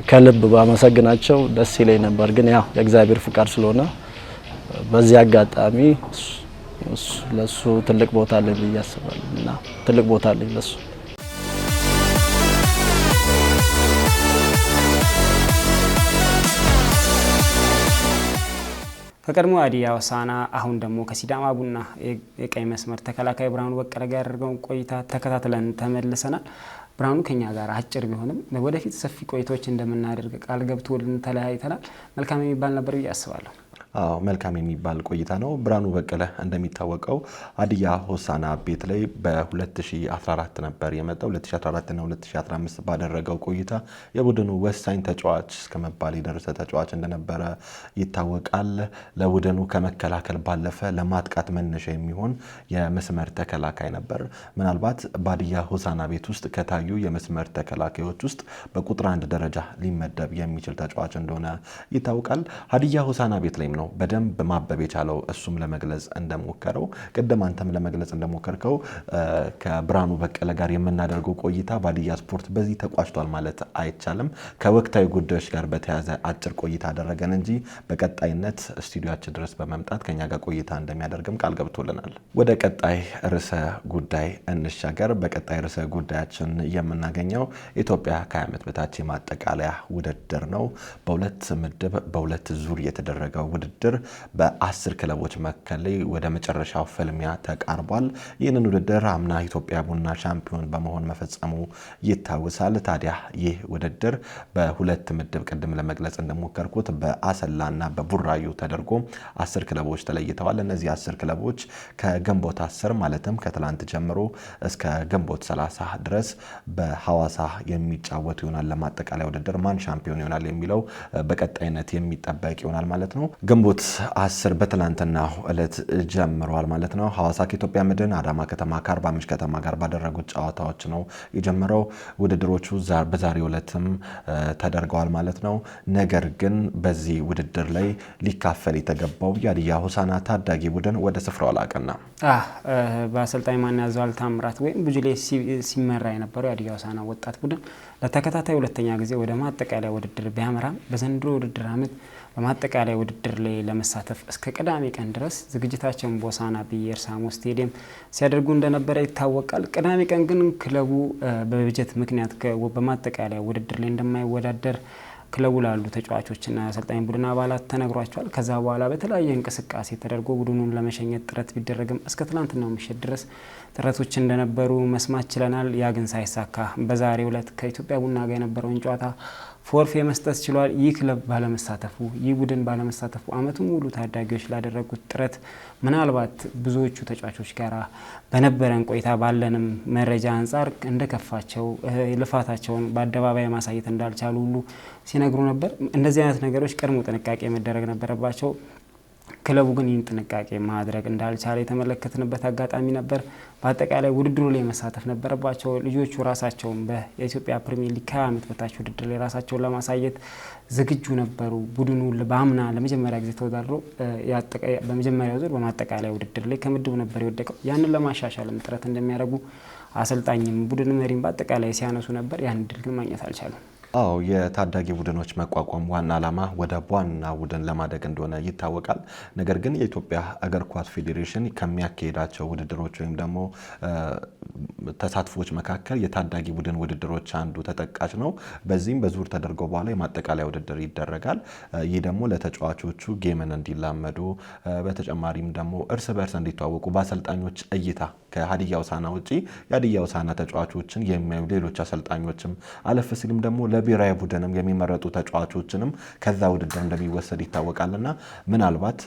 ከልብ ባመሰግናቸው ደስ ይለኝ ነበር። ግን ያው የእግዚአብሔር ፍቃድ ስለሆነ በዚህ አጋጣሚ ለሱ ትልቅ ቦታ አለኝ ብዬ አስባለሁ እና ትልቅ ቦታ አለኝ ለሱ። ከቀድሞ ሀዲያ ሆሳዕና አሁን ደግሞ ከሲዳማ ቡና የቀኝ መስመር ተከላካይ ብርሃኑ በቀለ ጋር ያደረገውን ቆይታ ተከታትለን ተመልሰናል። ብርሃኑ ከኛ ጋር አጭር ቢሆንም ወደፊት ሰፊ ቆይታዎች እንደምናደርግ ቃል ገብቶልን ተለያይተናል። መልካም የሚባል ነበር ብዬ አስባለሁ። አዎ መልካም የሚባል ቆይታ ነው። ብርሃኑ በቀለ እንደሚታወቀው ሀዲያ ሆሳዕና ቤት ላይ በ2014 ነበር የመጣው። 2014 እና 2015 ባደረገው ቆይታ የቡድኑ ወሳኝ ተጫዋች እስከመባል የደረሰ ተጫዋች እንደነበረ ይታወቃል። ለቡድኑ ከመከላከል ባለፈ ለማጥቃት መነሻ የሚሆን የመስመር ተከላካይ ነበር። ምናልባት በሀዲያ ሆሳዕና ቤት ውስጥ ከታዩ የመስመር ተከላካዮች ውስጥ በቁጥር 1 ደረጃ ሊመደብ የሚችል ተጫዋች እንደሆነ ይታወቃል። ሀዲያ ሆሳዕና ቤት ላይ ነው በደንብ ማበብ የቻለው። እሱም ለመግለጽ እንደሞከረው ቅድም አንተም ለመግለጽ እንደሞከርከው ከብርሃኑ በቀለ ጋር የምናደርገው ቆይታ በሀዲያ ስፖርት በዚህ ተቋጭቷል ማለት አይቻልም። ከወቅታዊ ጉዳዮች ጋር በተያያዘ አጭር ቆይታ አደረገን እንጂ በቀጣይነት ስቱዲዮአችን ድረስ በመምጣት ከኛ ጋር ቆይታ እንደሚያደርግም ቃል ገብቶልናል። ወደ ቀጣይ ርዕሰ ጉዳይ እንሻገር። በቀጣይ ርዕሰ ጉዳያችን የምናገኘው ኢትዮጵያ ከ20 ዓመት በታች የማጠቃለያ ውድድር ነው። በሁለት ምድብ በሁለት ዙር የተደረገው ውድድር በ10 ክለቦች መካከል ወደ መጨረሻው ፍልሚያ ተቃርቧል። ይህንን ውድድር አምና ኢትዮጵያ ቡና ሻምፒዮን በመሆን መፈጸሙ ይታወሳል። ታዲያ ይህ ውድድር በሁለት ምድብ ቅድም ለመግለጽ እንደሞከርኩት በአሰላና በቡራዩ ተደርጎ 10 ክለቦች ተለይተዋል። እነዚህ 10 ክለቦች ከግንቦት 10 ማለትም ከትላንት ጀምሮ እስከ ግንቦት 30 ድረስ በሐዋሳ የሚጫወቱ ይሆናል። ለማጠቃለያ ውድድር ማን ሻምፒዮን ይሆናል የሚለው በቀጣይነት የሚጠበቅ ይሆናል ማለት ነው። ግንቦት 10 በትላንትናው ዕለት ጀምሯል ማለት ነው። ሐዋሳ ከኢትዮጵያ መድን፣ አዳማ ከተማ ከአርባ ምንጭ ከተማ ጋር ባደረጉት ጨዋታዎች ነው የጀመረው። ውድድሮቹ በዛሬው ዕለትም ተደርገዋል ማለት ነው። ነገር ግን በዚህ ውድድር ላይ ሊካፈል የተገባው የሀዲያ ሆሳዕና ታዳጊ ቡድን ወደ ስፍራው አላቀና። በአሰልጣኝ ማን ያዘዋል ታምራት ወይም ቡጅሌ ሲመራ የነበረው የሀዲያ ሆሳዕና ወጣት ቡድን ለተከታታይ ሁለተኛ ጊዜ ወደ ማጠቃለያ ውድድር ቢያመራም በዘንድሮ ውድድር ዓመት በማጠቃለያ ውድድር ላይ ለመሳተፍ እስከ ቅዳሜ ቀን ድረስ ዝግጅታቸውን ቦሳና ቢየርሳሞ ስቴዲየም ሲያደርጉ እንደነበረ ይታወቃል። ቅዳሜ ቀን ግን ክለቡ በበጀት ምክንያት በማጠቃለያ ውድድር ላይ እንደማይወዳደር ክለቡ ላሉ ተጫዋቾችና አሰልጣኝ ቡድን አባላት ተነግሯቸዋል። ከዛ በኋላ በተለያየ እንቅስቃሴ ተደርጎ ቡድኑን ለመሸኘት ጥረት ቢደረግም እስከ ትላንትናው ምሽት ድረስ ጥረቶች እንደነበሩ መስማት ችለናል። ያ ግን ሳይሳካ በዛሬው ዕለት ከኢትዮጵያ ቡና ጋር የነበረውን ጨዋታ ፎርፌ መስጠት ችሏል። ይህ ክለብ ባለመሳተፉ ይህ ቡድን ባለመሳተፉ አመቱን ሙሉ ታዳጊዎች ላደረጉት ጥረት ምናልባት ብዙዎቹ ተጫዋቾች ጋር በነበረን ቆይታ ባለንም መረጃ አንጻር እንደከፋቸው ልፋታቸውን በአደባባይ ማሳየት እንዳልቻሉ ሁሉ ሲነግሩ ነበር። እንደዚህ አይነት ነገሮች ቀድሞ ጥንቃቄ መደረግ ነበረባቸው። ክለቡ ግን ይህን ጥንቃቄ ማድረግ እንዳልቻለ የተመለከትንበት አጋጣሚ ነበር። በአጠቃላይ ውድድሩ ላይ መሳተፍ ነበረባቸው ልጆቹ ራሳቸውን በኢትዮጵያ ፕሪሚየር ሊግ ከዓመት በታች ውድድር ላይ ራሳቸውን ለማሳየት ዝግጁ ነበሩ። ቡድኑ በአምና ለመጀመሪያ ጊዜ ተወዳድሮ በመጀመሪያው ዙር በማጠቃለያ ውድድር ላይ ከምድቡ ነበር የወደቀው። ያንን ለማሻሻልም ጥረት እንደሚያደርጉ አሰልጣኝም ቡድን መሪም በአጠቃላይ ሲያነሱ ነበር። ያን ድል ግን ማግኘት አልቻሉም። አዎ የታዳጊ ቡድኖች መቋቋም ዋና ዓላማ ወደ ዋና ቡድን ለማደግ እንደሆነ ይታወቃል። ነገር ግን የኢትዮጵያ እግር ኳስ ፌዴሬሽን ከሚያካሄዳቸው ውድድሮች ወይም ደግሞ ተሳትፎች መካከል የታዳጊ ቡድን ውድድሮች አንዱ ተጠቃሽ ነው። በዚህም በዙር ተደርገው በኋላ የማጠቃለያ ውድድር ይደረጋል። ይህ ደግሞ ለተጫዋቾቹ ጌምን እንዲላመዱ በተጨማሪም ደግሞ እርስ በርስ እንዲተዋወቁ በአሰልጣኞች እይታ ከሀዲያ ሆሳዕና ውጪ የሀዲያ ሆሳዕና ተጫዋቾችን የሚያዩ ሌሎች አሰልጣኞችም አለፍ ሲልም ደግሞ ለብሔራዊ ቡድንም የሚመረጡ ተጫዋቾችንም ከዛ ውድድር እንደሚወሰድ ይታወቃልና ምናልባት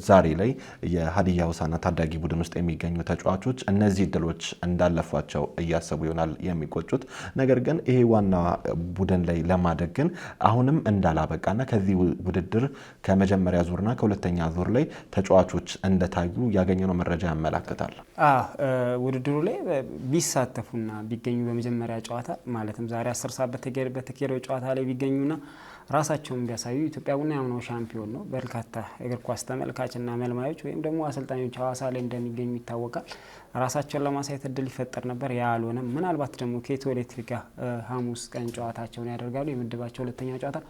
ዛሬ ላይ የሀዲያ ሆሳዕና ታዳጊ ቡድን ውስጥ የሚገኙ ተጫዋቾች እነዚህ ድሎች እንዳለፏቸው እያሰቡ ይሆናል የሚቆጩት። ነገር ግን ይሄ ዋና ቡድን ላይ ለማደግ ግን አሁንም እንዳላበቃና ከዚህ ውድድር ከመጀመሪያ ዙርና ከሁለተኛ ዙር ላይ ተጫዋቾች እንደታዩ ያገኘነው መረጃ ያመላክታል። ውድድሩ ላይ ቢሳተፉና ቢገኙ በመጀመሪያ ጨዋታ ማለትም ዛሬ 10 ሰዓት በተካሄደው ጨዋታ ላይ ቢገኙና ራሳቸውን ቢያሳዩ ኢትዮጵያ ቡና ያምናው ሻምፒዮን ነው። በርካታ እግር ኳስ ተመልካችና መልማዮች ወይም ደግሞ አሰልጣኞች ሐዋሳ ላይ እንደሚገኙ ይታወቃል። ራሳቸውን ለማሳየት እድል ይፈጠር ነበር። ያ አልሆነም። ምናልባት ደግሞ ከኢትዮ ኤሌክትሪክ ጋር ሐሙስ ቀን ጨዋታቸውን ያደርጋሉ። የምድባቸው ሁለተኛ ጨዋታ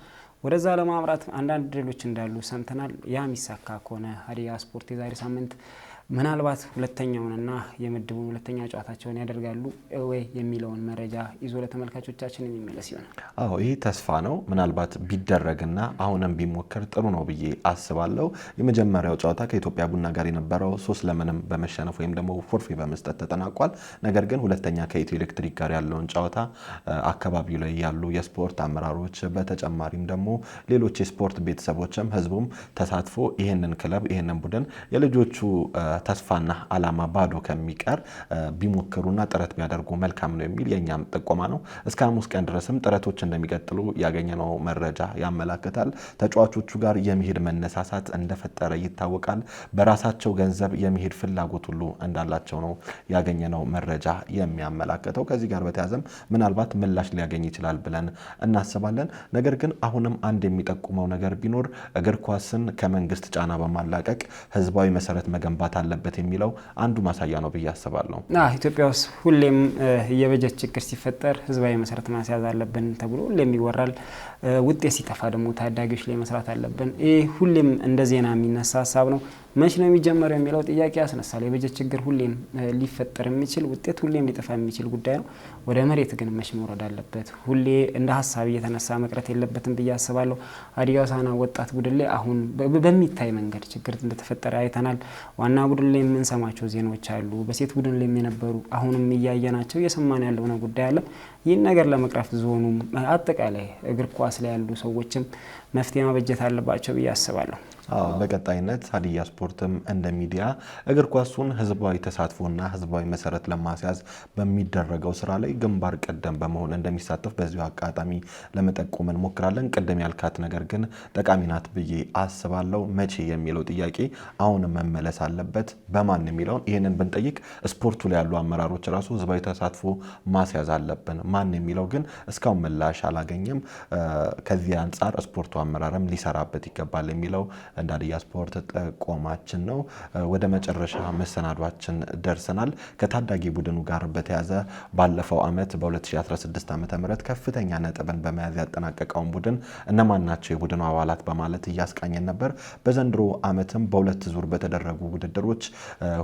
ወደዛ ለማምራት አንዳንድ ድሎች እንዳሉ ሰምተናል። ያ የሚሳካ ከሆነ ሀዲያ ስፖርት የዛሬ ሳምንት ምናልባት ሁለተኛውንና የምድቡን ሁለተኛ ጨዋታቸውን ያደርጋሉ ወይ የሚለውን መረጃ ይዞ ለተመልካቾቻችን የሚመለስ ይሆናል። አዎ ይህ ተስፋ ነው። ምናልባት ቢደረግና አሁንም ቢሞከር ጥሩ ነው ብዬ አስባለሁ። የመጀመሪያው ጨዋታ ከኢትዮጵያ ቡና ጋር የነበረው 3-0 በመሸነፍ ወይም ደግሞ ፎርፌ በመስጠት ተጠናቋል። ነገር ግን ሁለተኛ ከኢትዮ ኤሌክትሪክ ጋር ያለውን ጨዋታ አካባቢው ላይ ያሉ የስፖርት አመራሮች በተጨማሪም ደግሞ ሌሎች የስፖርት ቤተሰቦችም ህዝቡም ተሳትፎ ይህንን ክለብ ይህንን ቡድን የልጆቹ ተስፋና አላማ ባዶ ከሚቀር ቢሞክሩና ጥረት ቢያደርጉ መልካም ነው የሚል የኛም ጥቆማ ነው። እስከ ሐሙስ ቀን ድረስም ጥረቶች እንደሚቀጥሉ ያገኘነው መረጃ ያመላክታል። ተጫዋቾቹ ጋር የሚሄድ መነሳሳት እንደፈጠረ ይታወቃል። በራሳቸው ገንዘብ የሚሄድ ፍላጎት ሁሉ እንዳላቸው ነው ያገኘነው መረጃ የሚያመላክተው። ከዚህ ጋር በተያያዘም ምናልባት ምላሽ ሊያገኝ ይችላል ብለን እናስባለን። ነገር ግን አሁንም አንድ የሚጠቁመው ነገር ቢኖር እግር ኳስን ከመንግስት ጫና በማላቀቅ ህዝባዊ መሰረት መገንባት አለበት የሚለው አንዱ ማሳያ ነው ብዬ አስባለሁ። ኢትዮጵያ ውስጥ ሁሌም የበጀት ችግር ሲፈጠር ህዝባዊ መሰረት ማስያዝ አለብን ተብሎ ሁሌም ይወራል። ውጤት ሲጠፋ ደግሞ ታዳጊዎች ላይ መስራት አለብን። ይህ ሁሌም እንደ ዜና የሚነሳ ሀሳብ ነው። መች ነው የሚጀመረው የሚለው ጥያቄ ያስነሳል። የበጀት ችግር ሁሌም ሊፈጠር የሚችል ውጤት ሁሌም ሊጠፋ የሚችል ጉዳይ ነው። ወደ መሬት ግን መች መውረድ አለበት። ሁሌ እንደ ሀሳብ እየተነሳ መቅረት የለበትም ብዬ አስባለሁ። ሀዲያ ሆሳዕና ወጣት ቡድን ላይ አሁን በሚታይ መንገድ ችግር እንደተፈጠረ አይተናል። ዋና ቡድን ላይ የምንሰማቸው ዜናዎች አሉ። በሴት ቡድን ላይ የነበሩ አሁንም እያየናቸው እየሰማን ያለው ነው ጉዳይ አለ። ይህን ነገር ለመቅረፍ ዞኑም አጠቃላይ እግር ኳስ ላይ ያሉ ሰዎችም መፍትሄ ማበጀት አለባቸው ብዬ አስባለሁ። በቀጣይነት ሀዲያ ስፖርትም እንደ ሚዲያ እግር ኳሱን ህዝባዊ ተሳትፎና ህዝባዊ መሰረት ለማስያዝ በሚደረገው ስራ ላይ ግንባር ቀደም በመሆን እንደሚሳተፍ በዚሁ አጋጣሚ ለመጠቆም እንሞክራለን። ቅድም ያልካት ነገር ግን ጠቃሚ ናት ብዬ አስባለሁ። መቼ የሚለው ጥያቄ አሁን መመለስ አለበት። በማን የሚለውን ይህንን ብንጠይቅ ስፖርቱ ላይ ያሉ አመራሮች ራሱ ህዝባዊ ተሳትፎ ማስያዝ አለብን። ማን የሚለው ግን እስካሁን ምላሽ አላገኘም። ከዚህ አንጻር ስፖርቱ አመራርም ሊሰራበት ይገባል የሚለው እንደ ሀዲያ ስፖርት ጠቆማችን ነው። ወደ መጨረሻ መሰናዷችን ደርሰናል። ከታዳጊ ቡድኑ ጋር በተያዘ ባለፈው አመት በ2016 ዓ.ም ከፍተኛ ነጥብን በመያዝ ያጠናቀቀውን ቡድን እነማን ናቸው የቡድኑ አባላት በማለት እያስቃኘን ነበር። በዘንድሮ አመትም በሁለት ዙር በተደረጉ ውድድሮች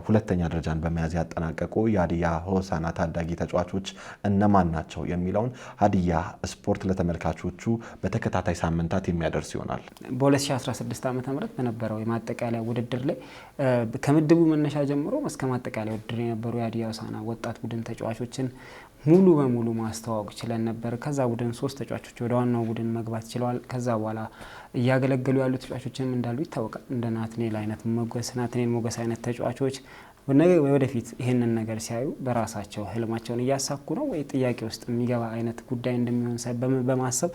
ሁለተኛ ደረጃን በመያዝ ያጠናቀቁ የሀዲያ ሆሳዕና ታዳጊ ተጫዋቾች እነማን ናቸው የሚለውን ሀዲያ ስፖርት ለተመልካቾቹ በተከታታይ ሳምንታት የሚያደርስ ይሆናል። በ2016 ዓ.ም በነበረው የማጠቃለያ ውድድር ላይ ከምድቡ መነሻ ጀምሮ እስከ ማጠቃለያ ውድድር የነበሩ የሀዲያ ሆሳዕና ወጣት ቡድን ተጫዋቾችን ሙሉ በሙሉ ማስተዋወቅ ችለን ነበር። ከዛ ቡድን 3 ተጫዋቾች ወደ ዋናው ቡድን መግባት ችለዋል። ከዛ በኋላ እያገለገሉ ያሉ ተጫዋቾችም እንዳሉ ይታወቃል። እንደ ናትናኤል ሞገስ አይነት ተጫዋቾች ወደፊት ይሄንን ነገር ሲያዩ በራሳቸው ህልማቸውን እያሳኩ ነው ወይ ጥያቄ ውስጥ የሚገባ አይነት ጉዳይ እንደሚሆን በማሰብ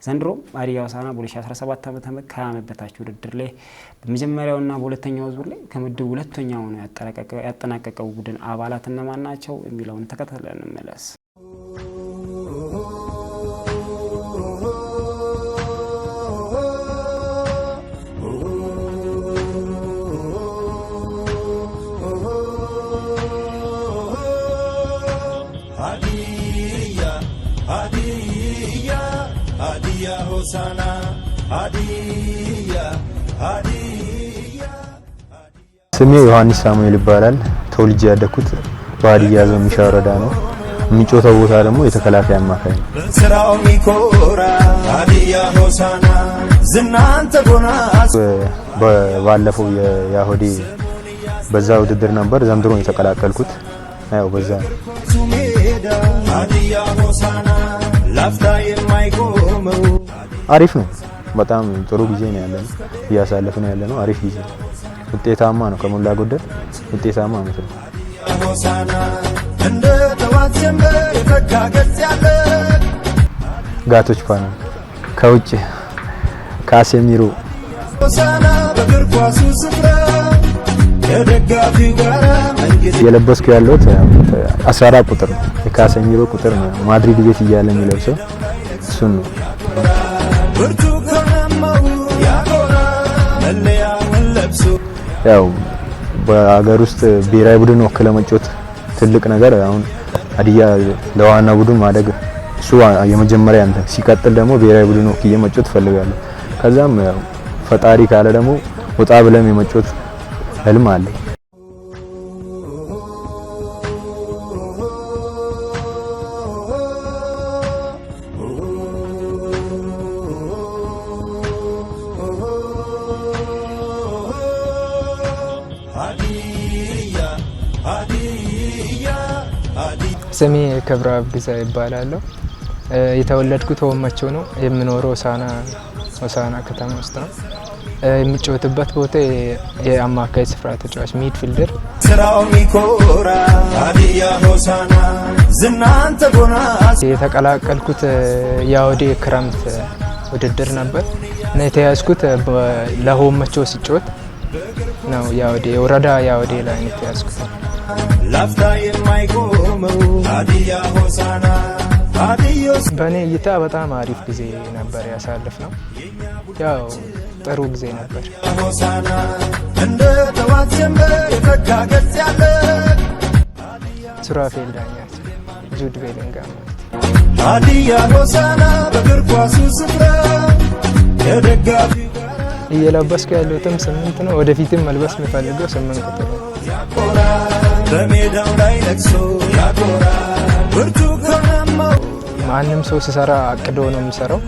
ዘንድሮ ሀዲያ ሆሳዕና በ2017 ዓ.ም ከዓመት በታች ውድድር ላይ በመጀመሪያውና በሁለተኛው ዙር ላይ ከምድቡ ሁለተኛው ነው ያጠናቀቀው ቡድን አባላት እነማን ናቸው የሚለውን ተከታትለን እንመለስ። ስሜ ዮሐንስ ሳሙኤል ይባላል። ተወልጄ ያደኩት በሀዲያ ዞን ሚሻ ወረዳ ነው። የሚጮተው ቦታ ደግሞ የተከላካይ አማካይ ነው። ስራው ሚኮራ ሀዲያ ሆሳዕና ዝናንተ ጎና ባለፈው የያሆዴ በዛ ውድድር ነበር። ዘንድሮ የተቀላቀልኩት ያው በዛ ሀዲያ ሆሳዕና ላፍታ የማይቆመው አሪፍ ነው። በጣም ጥሩ ጊዜ ነው ያለነው፣ እያሳለፍን ነው ያለነው። አሪፍ ጊዜ ውጤታማ ነው፣ ከሞላ ጎደል ውጤታማ ነው። እንደ ተዋት ጀምበር የተካገጽ ያለ ጋቶች ፋና ከውጭ ካሴሚሮ ሆሳዕና በእግር ኳሱ ስፍራ የደጋፊ ጋራ የለበስኩ ያለሁት 14 ቁጥር ነው። የካሴሚሮ ቁጥር ነው። ማድሪድ ቤት እያለ የሚለብሰው እሱን ነው። ያው በአገር ውስጥ ብሔራዊ ቡድን ወክለ መጫወት ትልቅ ነገር። አሁን ሀዲያ ለዋና ቡድን ማደግ እሱ የመጀመሪያ እንደ ሲቀጥል ደግሞ ብሔራዊ ቡድን ወክዬ መጫወት ፈልጋለሁ። ከዛም ያው ፈጣሪ ካለ ደግሞ ወጣ ብለም የመጫወት ህልም አለ። ስሜ ክብረ አብዲሳ ይባላለሁ። የተወለድኩት ሆመቸው ነው። የምኖረው ሆሳዕና ከተማ ውስጥ ነው። የሚጫወትበት ቦታ የአማካይ ስፍራ ተጫዋች ሚድፊልደር። ስራው ሚኮራ ሀዲያ ሆሳዕና ዝናንተ ጎና የተቀላቀልኩት ያወዴ ክረምት ውድድር ነበር እና የተያዝኩት ለሆመቸው ሲጫወት ነው። ያወዴ ወረዳ ያወዴ ላይ ነው የተያዝኩት። ላፍታ የማይቆመው ሀዲያ ሆሳዕና በእኔ እይታ በጣም አሪፍ ጊዜ ነበር ያሳልፍ ነው። ያው ጥሩ ጊዜ ነበር። ሆሳዕና እንደ ተዋት ጀምበር የተካገጽ ያለ ሱራፌል ዳኛት ጁድ ቤሊንጋም ሀዲያ ሆሳዕና በእግር ኳሱ ስፍራ የደጋፊ እየለበስኩ ያለሁትም 8 ነው። ወደፊትም መልበስ የምፈልገው 8 ቁጥር ነው። በሜዳው ላይ ለቅሶ ያጎራ ብርቱ ከነማው ማንም ሰው ሲሰራ አቅዶ ነው የሚሰራው።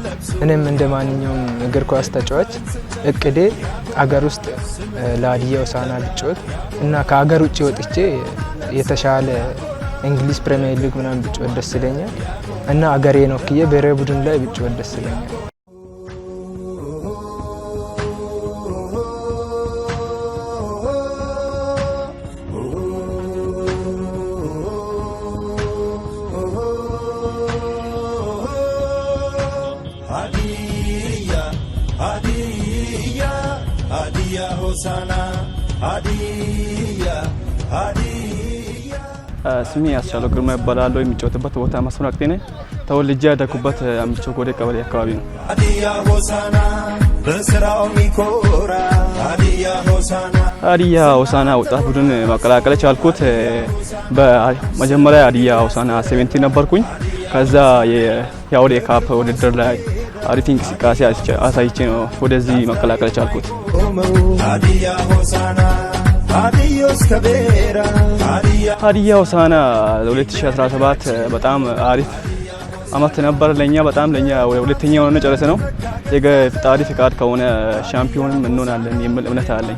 እኔም እንደ ማንኛውም እግር ኳስ ተጫዋች እቅዴ አገር ውስጥ ለሀዲያ ሆሳዕና ብጫወት እና ከሀገር ውጭ ወጥቼ የተሻለ እንግሊዝ ፕሪሚየር ሊግ ምናምን ብጫወት ደስ ይለኛል እና አገሬን ወክዬ ብሔራዊ ቡድን ላይ ብጫወት ደስ ይለኛል። ስሜ ያስቻለው ግርማ ይባላል። የሚጫወትበት ቦታ መስመር ነኝ። ተወልጄ ያደኩበት አምቾ ጎዴ ቀበሌ አካባቢ ነው። ሀዲያ ሆሳዕና በስራው ሚኮራ ሀዲያ ሆሳዕና ወጣት ቡድን መቀላቀል ቻልኩት። በመጀመሪያ ሀዲያ ሆሳዕና 17 ነበርኩኝ። ከዛ የአውዴ ካፕ ውድድር ላይ አሪፍ እንቅስቃሴ አሳይቼ ነው ወደዚህ መቀላቀል ቻልኩት። ሀዲያ ሆሳዕና 2017 በጣም አሪፍ አመት ነበር ለኛ። በጣም ለኛ ሁለተኛ ሆነን ጨረሰ ነው። የፈጣሪ ፍቃድ ከሆነ ሻምፒዮንም እንሆናለን የሚል እምነት አለኝ።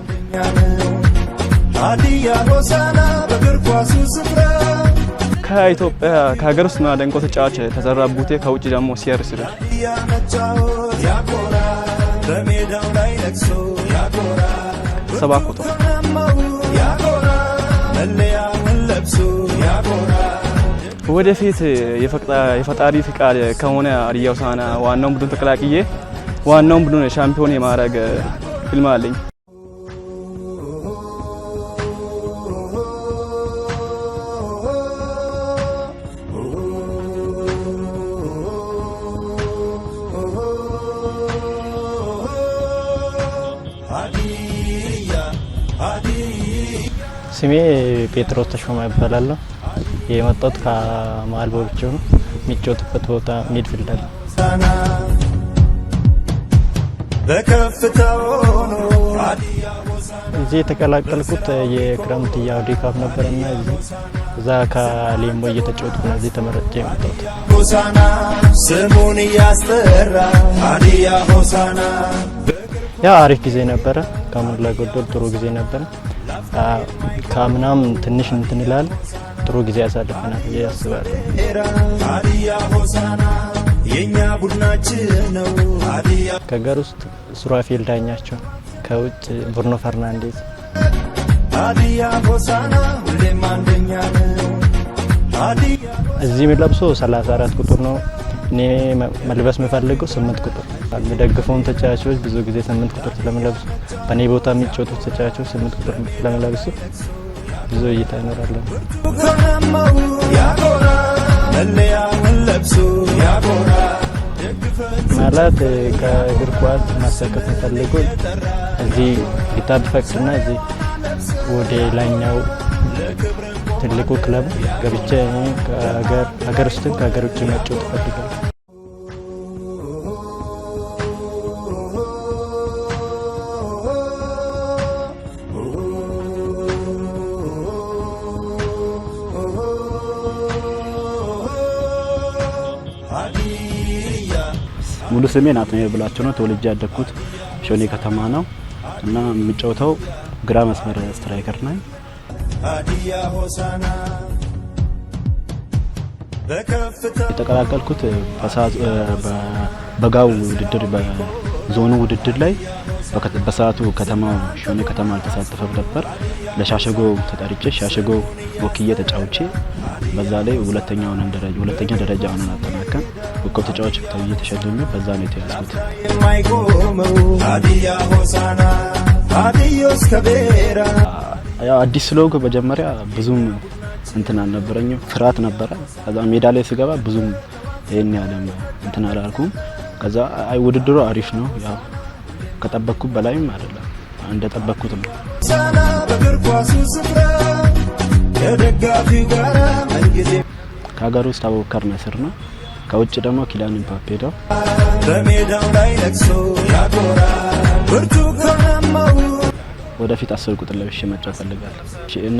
ሀዲያ ሆሳዕና በእግር ኳሱ ስፍራ ከኢትዮጵያ ከሀገር ውስጥ ማደንቆ ተጫዋች ተዘራ ቡቴ፣ ከውጭ ደግሞ ሲያር ሲል ሰባት ቁጥር ወደፊት የፈጣሪ ፍቃድ ከሆነ ሀዲያ ሆሳዕና ዋናውን ቡድን ተቀላቅዬ ዋናውን ቡድን ሻምፒዮን የማድረግ ህልም አለኝ። ስሜ ጴጥሮስ ተሾማ ይባላለሁ። የመጣሁት ከመሀል ቦርቾ ነው። የሚጫወትበት ቦታ ሚድፊልደር ነው። እዚህ የተቀላቀልኩት የክረምት የአውዴ ካፕ ነበርና እዛ ከሌምቦ እየተጫወትኩ ነው እዚህ ተመረጬ የመጣሁት። ስሙን እያስጠራ ሀዲያ ሆሳዕና ያ አሪፍ ጊዜ ነበረ። ከሞላ ጎደል ጥሩ ጊዜ ነበረ። ከምናም ትንሽ እንትን ይላል። ጥሩ ጊዜ ያሳልፈናል ብዬ አስባለሁ። ሀዲያ ሆሳዕና የኛ ቡድናችን ነው። ከሀገር ውስጥ ሱራፌል ዳኛቸው፣ ከውጭ ብሩኖ ፈርናንዴዝ። ሀዲያ ሆሳዕና ሁሌም አንደኛ ነው። እዚህ የሚለብሰው 34 ቁጥር ነው። እኔ መልበስ የምፈልገው 8 ቁጥር። የሚደግፈውን ተጫዋቾች ብዙ ጊዜ 8 ቁጥር ስለሚለብሱ፣ በእኔ ቦታ የሚጫወቱት ተጫዋቾች 8 ቁጥር ስለሚለብሱ ብዙ እይታ ይኖራል። ማለት ከእግር ኳስ ማሳካት የምፈልገው እዚህ ጌታ ቢፈቅድና እዚህ ወደ ላይኛው ትልቁ ክለብ ገብቼ ከሀገር ውስጥም ከሀገር ውጭ መጫወት እፈልጋለሁ። ሙሉ ስሜ ናትናኤል ብላቸው ነው። ተወልጄ ያደግኩት ሾኔ ከተማ ነው እና የምጫወተው ግራ መስመር ስትራይከር ነኝ። የተቀላቀልኩት በጋው ውድድር በዞኑ ውድድር ላይ በሰዓቱ ከተማው ሾኔ ከተማ አልተሳተፈም ነበር። ለሻሸጎ ተጠርቼ ሻሸጎ ወክዬ ተጫውቼ በዛ ላይ ሁለተኛ ደረጃ ሆነን አጠናቀን ኮከብ ተጫዋች ተብዬ ተሸልሜ በዛ ነው የተያዝኩት። ያው አዲስ ስለሆንኩ መጀመሪያ ብዙም እንትን አልነበረኝም፣ ፍርሃት ነበረ። ከዛ ሜዳ ላይ ስገባ ብዙም ይሄን ያለም እንትን አላልኩም። ከዛ ውድድሩ አሪፍ ነው፣ ያው ከጠበቅኩት በላይም አይደለም፣ እንደጠበቅኩት ነው። ከሀገር ውስጥ አቡበከር ነስር ነው፣ ከውጭ ደግሞ ኪሊያን ኤምባፔ ነው። በሜዳው ላይ ለቅሶ ያጎራ ብርቱካናማው ወደፊት 10 ቁጥር ለብሼ መጫወት ፈልጋለሁ እና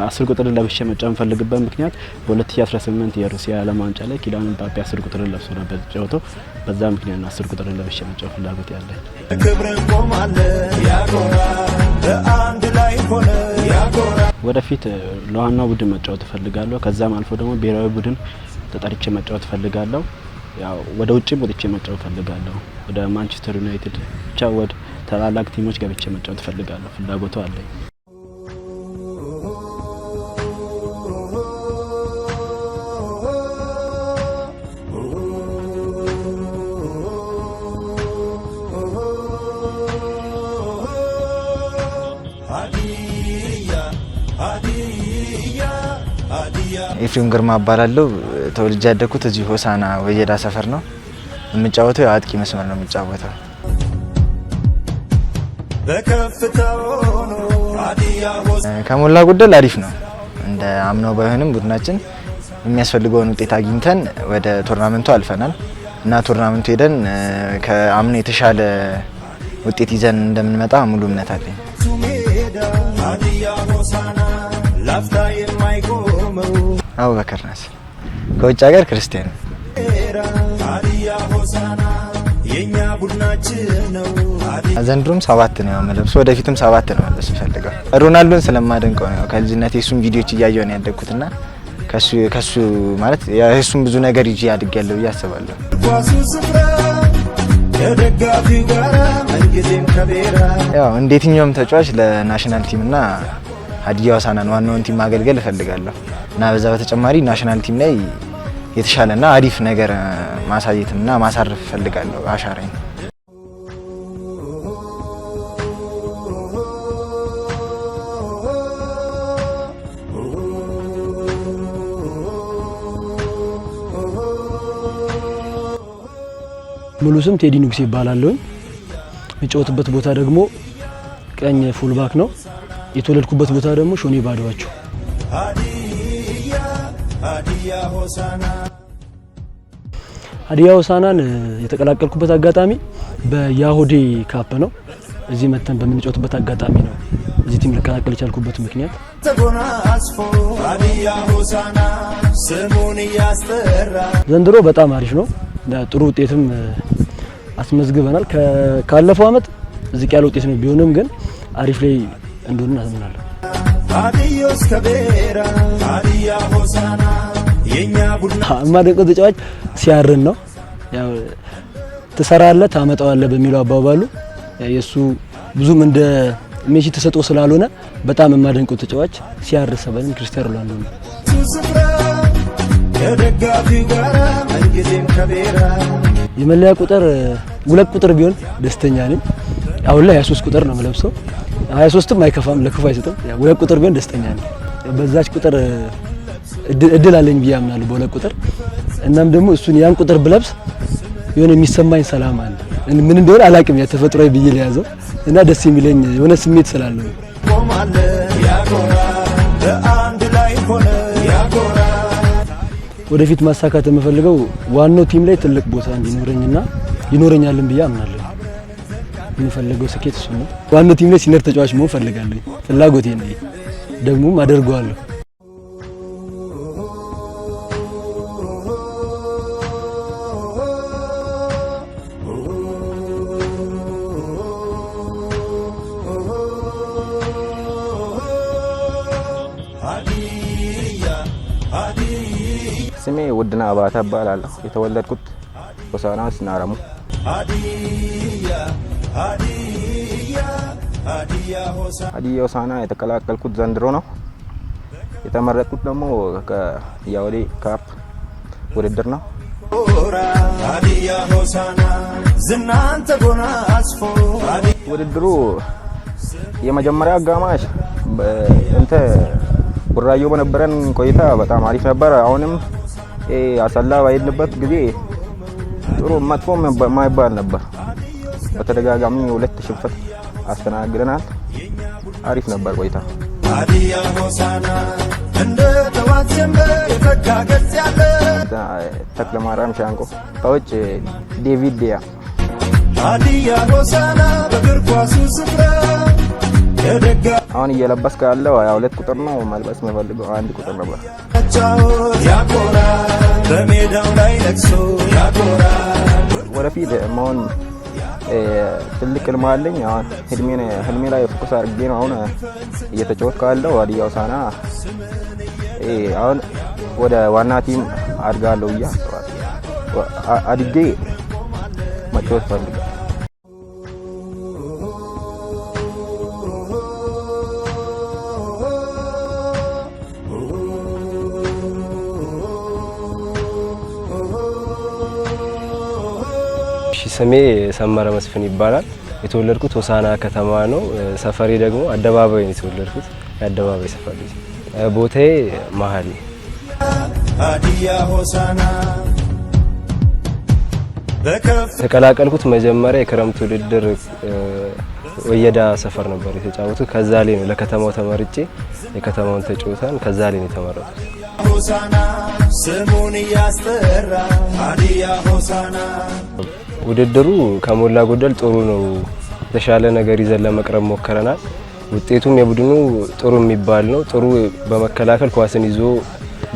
10 ቁጥር ለብሼ መጫወት የምፈልግበት ምክንያት በ2018 የሩሲያ ዓለም ዋንጫ ላይ ኪሊያን ኤምባፔ 10 ቁጥር ለብሶ ነበር ተጫውቶ፣ በዛ ምክንያት ነው 10 ቁጥር ለብሼ መጫወት ፍላጎት ያለኝ። ክብርን ቆማለ ያጎራ ለአንድ ላይ ሆነ ያጎራ ወደፊት ለዋናው ቡድን መጫወት ፈልጋለሁ። ከዛም አልፎ ደግሞ ብሔራዊ ቡድን ተጠርቼ መጫወት ፈልጋለሁ። ያው ወደ ውጭም ወጥቼ መጫወት ፈልጋለሁ። ወደ ማንቸስተር ዩናይትድ ብቻ ወደ ታላላቅ ቲሞች ገብቼ መጫወት ፈልጋለሁ። ፍላጎቱ አለኝ። ኤፍሬም ግርማ እባላለሁ። ተወልጄ ያደግኩት እዚህ ሆሳዕና ወየዳ ሰፈር ነው። የምጫወተው አጥቂ መስመር ነው የምጫወተው። በከፍታው ሆኖ ሀዲያ ሆሳዕና ከሞላ ጎደል አሪፍ ነው። እንደ አምናው ባይሆንም ቡድናችን የሚያስፈልገውን ውጤት አግኝተን ወደ ቶርናመንቱ አልፈናል እና ቶርናመንቱ ሄደን ከአምናው የተሻለ ውጤት ይዘን እንደምንመጣ ሙሉ እምነት አለኝ። ሀዲያ ሆሳዕና ላፍታ የማይቆመው አቡበከር ናስር ከውጭ ሀገር ክርስቲያን ሀዲያ ሆሳዕና የኛ ቡድናችን ነው። ዘንድሮም 7 ነው የምለብሰው፣ ወደፊትም 7 ነው መልበስ ፈልገው። ሮናልዶን ስለማደንቀው ነው ከልጅነቴ እሱም ቪዲዮዎች እያየሁ ነው ያደግኩትና ከሱ ማለት የእሱም ብዙ ነገር ይዤ አድጌያለሁ ብዬ አስባለሁ። ኳሱ ስፍራ ከደጋፊው ጋር ምንጊዜም ከቤራ ያው እንደ የትኛውም ተጫዋች ለናሽናል ቲም እና ሀዲያ ሆሳዕናን ዋናውን ቲም ማገልገል እፈልጋለሁ እና በዛ በተጨማሪ ናሽናል ቲም ላይ የተሻለና አሪፍ ነገር ማሳየትና ማሳረፍ እፈልጋለሁ አሻራኝ። ሙሉ ስም ቴዲ ንጉሴ ይባላል። የምጫወትበት ቦታ ደግሞ ቀኝ ፉልባክ ነው። የተወለድኩበት ቦታ ደግሞ ሾኔ ባዶዋቸው። ሀዲያ ሆሳዕናን የተቀላቀልኩበት አጋጣሚ በያሆዴ ካፕ ነው። እዚህ መተን በምንጫወትበት አጋጣሚ ነው እዚህ ቲም ልቀላቀል የቻልኩበት ምክንያት። ዘንድሮ በጣም አሪፍ ነው። ጥሩ ውጤትም አስመዝግበናል። ካለፈው አመት ዝቅ ያለ ውጤት ነው ቢሆንም ግን አሪፍ ላይ እንደሆነ አምናለሁ። ሀዲዮስ ከቤራ ሀዲያ ሆሳዕና የኛ ቡድና የማደንቀው ተጫዋች ሲያርን ነው። ያው ትሰራለህ ታመጣዋለህ በሚለው አባባሉ የሱ ብዙም እንደ ሜሲ ተሰጥኦ ስላልሆነ በጣም የማደንቀው ተጫዋች ሲያርሰበን ክርስቲያኖ ሮናልዶ ነው። ከደጋፊው ጋር ምንጊዜም ከቤራ የመለያ ቁጥር 2 ቁጥር ቢሆን ደስተኛ ነኝ። አሁን ላይ 23 ቁጥር ነው የምለብሰው። 23ም አይከፋም፣ ለክፉ አይሰጥም። 2 ቁጥር ቢሆን ደስተኛ ነኝ። በዛች ቁጥር እድል አለኝ ብዬ አምናለሁ በ2 ቁጥር። እናም ደግሞ እሱን ያን ቁጥር ብለብስ የሆነ የሚሰማኝ ሰላም አለ። ምን እንደሆነ አላቅም፣ ያ ተፈጥሯዊ ብዬ ለያዘው እና ደስ የሚለኝ የሆነ ስሜት ስላለው ቆማለ ያጎራ በአንድ ላይ ሆነ ያጎራ። ወደፊት ማሳካት የምፈልገው ዋናው ቲም ላይ ትልቅ ቦታ እንዲኖረኝና ይኖረኛልን ብዬ አምናለሁ። የምፈልገው ስኬት እሱ ነው። ዋናው ቲም ላይ ሲኒየር ተጫዋች መሆን ፈልጋለሁ። ፍላጎቴ ነው፣ ደግሞም አደርገዋለሁ። ስሜ ውድና አባተ እባላለሁ። የተወለድኩት ሆሳዕና ስናረሙ። ሀዲያ ሆሳዕና የተቀላቀልኩት ዘንድሮ ነው። የተመረጥኩት ደግሞ ከያሆዴ ካፕ ውድድር ነው። ውድድሩ የመጀመሪያ አጋማሽ ቡራዮ በነበረን ቆይታ በጣም አሪፍ ነበር። አሁንም አሰላ ባይድንበት ጊዜ ጥሩ መጥፎ የማይባል ነበር። በተደጋጋሚ 2 ሽንፈት አስተናግደናል። አሪፍ ነበር ቆይታ። ሀዲያ ሆሳዕና እንደ ተዋት ጀምበር የተጋገጽ ያለ ተክለማርያም ሻንቆ ከውጭ ዴቪድ ዲያ። ሀዲያ ሆሳዕና በእግር ኳሱ ስፍራ አሁን እየለበስኩ ያለው 22 ቁጥር ነው። መልበስ የምፈልገው 1 ቁጥር ነበር። ያኮራ በሜዳው ላይ ለቅሶ ያኮራ። ወደፊት መሆን ትልቅ ህልም አለኝ። አሁን ህልሜ ላይ ፎከስ አድርጌ ነው አሁን እየተጫወትኩ ያለው። ሀዲያ ሆሳዕና አሁን ወደ ዋና ቲም አድጋለሁ ብዬ አስባለሁ። አድጌ መጫወት ፈልጋለሁ። ስሜ ሰመረ መስፍን ይባላል። የተወለድኩት ሆሳዕና ከተማ ነው። ሰፈሬ ደግሞ አደባባይ ነው የተወለድኩት። የአደባባይ ሰፈር ልጅ። ቦታዬ መሀል ነው። ሀዲያ ሆሳዕና የተቀላቀልኩት መጀመሪያ የክረምት ውድድር ወየዳ ሰፈር ነበር የተጫወቱት። ከዛ ላይ ነው ለከተማው ተመርጬ የከተማውን ተጫውተን ከዛ ላይ ነው የተመረጡት። ሆሳና ስሙን ያስጠራ ሀዲያ ሆሳና። ውድድሩ ከሞላ ጎደል ጥሩ ነው። የተሻለ ነገር ይዘን ለመቅረብ ሞክረናል። ውጤቱም የቡድኑ ጥሩ የሚባል ነው። ጥሩ በመከላከል ኳስን ይዞ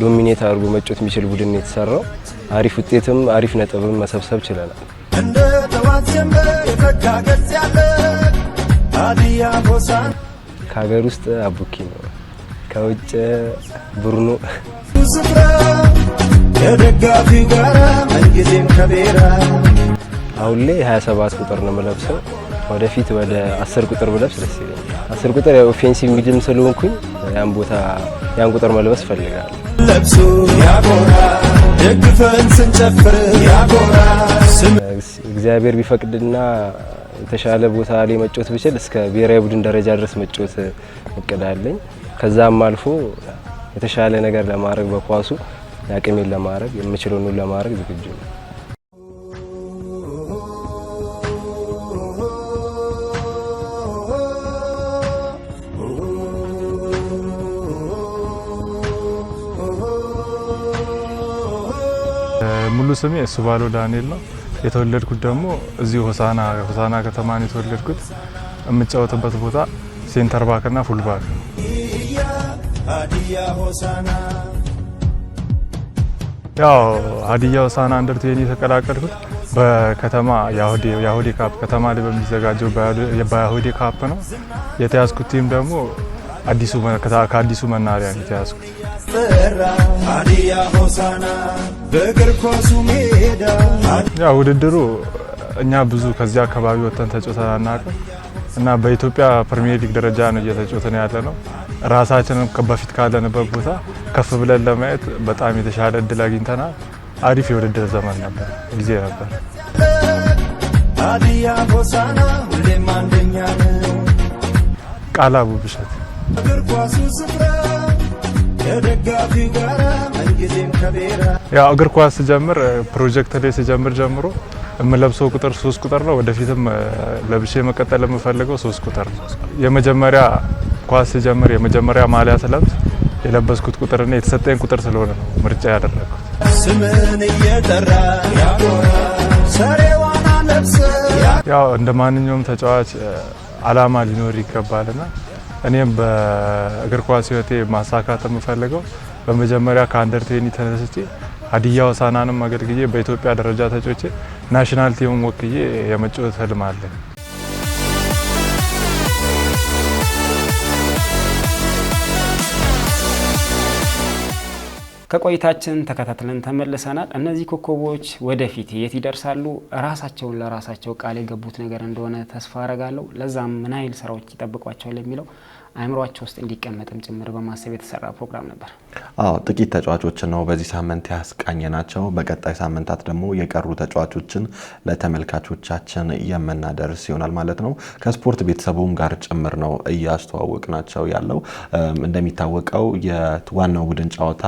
ዶሚኔት አድርጎ መጫወት የሚችል ቡድን የተሰራው። አሪፍ ውጤትም አሪፍ ነጥብም መሰብሰብ ችለናል። እንደ ተዋት ጀምበር የተካገጽ ያለ ሀዲያ ሆሳና። ከሀገር ውስጥ አቡኪ ነው፣ ከውጭ ብሩኖ። ስፍራ ከደጋፊው ጋር ምንጊዜም ከቤራ። አሁን ላይ 27 ቁጥር ነው የምለብሰው። ወደፊት ወደ 10 ቁጥር ብለብስ ደስ ይለኛል። 10 ቁጥር ያው ኦፌንሲቭ ሚድም ስለሆንኩኝ ያን ቁጥር መልበስ ፈልጋለሁ። ለብሶ ያጎራ ደግፈን ስንጨፍር ያጎራ። እግዚአብሔር ቢፈቅድና የተሻለ ቦታ ላይ መጫወት ብችል እስከ ብሔራዊ ቡድን ደረጃ ድረስ መጫወት እቅዳለኝ። ከዛም አልፎ የተሻለ ነገር ለማድረግ በኳሱ ያቅሜን ለማድረግ የምችለውን ለማድረግ ዝግጁ ነኝ። ሙሉ ስሜ እሱ ባለው ዳንኤል ነው። የተወለድኩት ደግሞ እዚሁ ሆሳና ከተማ ነው የተወለድኩት። የምጫወትበት ቦታ ሴንተር ባክ እና ፉል ባክ ነው። ያው ሀዲያ ሆሳና አንደር 20 የተቀላቀልኩት በከተማ የአሁዴ ካፕ ከተማ ላይ በሚዘጋጀው በአሁዴ ካፕ ነው። የተያዝኩት ቲም ደግሞ ከአዲሱ መናሪያ ነው የተያዝኩት። ሀዲያ ሆሳና በእግር ኳሱ ሜዳ። ያው ውድድሩ እኛ ብዙ ከዚህ አካባቢ ወጥተን ተጫውተን አናውቅም እና በኢትዮጵያ ፕሪሚየር ሊግ ደረጃ ነው እየተጫወተን ያለ ነው። ራሳችንን በፊት ካለንበት ቦታ ከፍ ብለን ለማየት በጣም የተሻለ እድል አግኝተናል። አሪፍ የውድድር ዘመን ነበር፣ ጊዜ ነበር። ሀዲያ ሆሳና ሁሌም አንደኛ ነው። ቃላቡ ብሸት እግር ኳሱ ስፍራ ከደጋፊው ጋር ምንጊዜም ከቤራ። ያው እግር ኳስ ስጀምር ፕሮጀክት ላይ ስጀምር ጀምሮ የምለብሰው ቁጥር 3 ቁጥር ነው። ወደፊትም ለብሼ መቀጠል የምፈልገው 3 ቁጥር ነው። የመጀመሪያ ኳስ ስጀምር የመጀመሪያ ማሊያ ስለብስ የለበስኩት ቁጥርና የተሰጠኝ ቁጥር ስለሆነ ነው ምርጫ ያደረኩት። ስምን እየጠራ ያጎራ ሰሬዋና ለብሰ። ያው እንደ ማንኛውም ተጫዋች አላማ ሊኖር ይገባልና እኔም በእግር ኳስ ህይወቴ ማሳካት የምፈልገው በመጀመሪያ ከአንደር 20 ተነስቼ ሀዲያ ሆሳናንም አገልግዬ በኢትዮጵያ ደረጃ ተጫውቼ ናሽናል ቲሙን ወክዬ የመጫወት ህልም አለኝ። ከቆይታችን ተከታትለን ተመልሰናል። እነዚህ ኮከቦች ወደፊት የት ይደርሳሉ? ራሳቸውን ለራሳቸው ቃል የገቡት ነገር እንደሆነ ተስፋ አረጋለሁ። ለዛም ምን ያህል ስራዎች ይጠብቋቸዋል የሚለው አእምሯቸው ውስጥ እንዲቀመጥም ጭምር በማሰብ የተሰራ ፕሮግራም ነበር። ጥቂት ተጫዋቾችን ነው በዚህ ሳምንት ያስቃኘናቸው። በቀጣይ ሳምንታት ደግሞ የቀሩ ተጫዋቾችን ለተመልካቾቻችን የምናደርስ ይሆናል ማለት ነው። ከስፖርት ቤተሰቡም ጋር ጭምር ነው እያስተዋወቅናቸው ያለው። እንደሚታወቀው የዋናው ቡድን ጨዋታ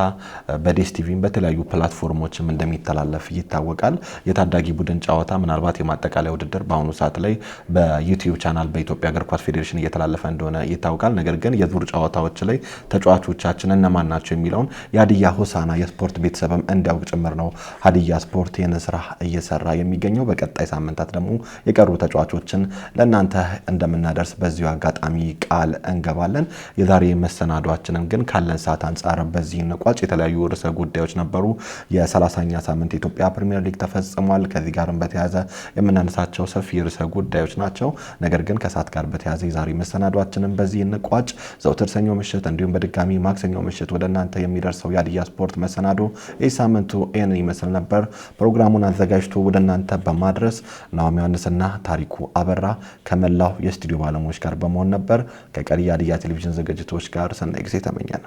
በዴስ ቲቪም በተለያዩ ፕላትፎርሞችም እንደሚተላለፍ ይታወቃል። የታዳጊ ቡድን ጨዋታ ምናልባት የማጠቃለያ ውድድር በአሁኑ ሰዓት ላይ በዩቲዩብ ቻናል በኢትዮጵያ እግር ኳስ ፌዴሬሽን እየተላለፈ እንደሆነ ይታወቃል። ነገር ግን የዙር ጨዋታዎች ላይ ተጫዋቾቻችን እነማን ናቸው የሚለውን የሀዲያ ሆሳና የስፖርት ቤተሰብም እንዲያውቅ ጭምር ነው ሀዲያ ስፖርት ይህን ስራ እየሰራ የሚገኘው። በቀጣይ ሳምንታት ደግሞ የቀሩ ተጫዋቾችን ለእናንተ እንደምናደርስ በዚሁ አጋጣሚ ቃል እንገባለን። የዛሬ መሰናዷችንን ግን ካለን ሰዓት አንጻር በዚህ እንቋጭ። የተለያዩ ርዕሰ ጉዳዮች ነበሩ። የ30ኛ ሳምንት የኢትዮጵያ ፕሪሚየር ሊግ ተፈጽሟል። ከዚህ ጋርም በተያያዘ የምናነሳቸው ሰፊ ርዕሰ ጉዳዮች ናቸው። ነገር ግን ከሰዓት ጋር በተያያዘ የዛሬ መሰናዷችንን በዚህ እንቋጭ። ዘውትር ሰኞ ምሽት እንዲሁም በድጋሚ ማክሰኞ ምሽት ወደ እናንተ የሚደርሰው የሀዲያ ስፖርት መሰናዶ የሳምንቱ ይህን ይመስል ነበር። ፕሮግራሙን አዘጋጅቶ ወደ እናንተ በማድረስ ናሆም ዮሐንስና ታሪኩ አበራ ከመላው የስቱዲዮ ባለሙያዎች ጋር በመሆን ነበር። ከቀሪ የሀዲያ ቴሌቪዥን ዝግጅቶች ጋር ሰናይ ጊዜ ተመኘን።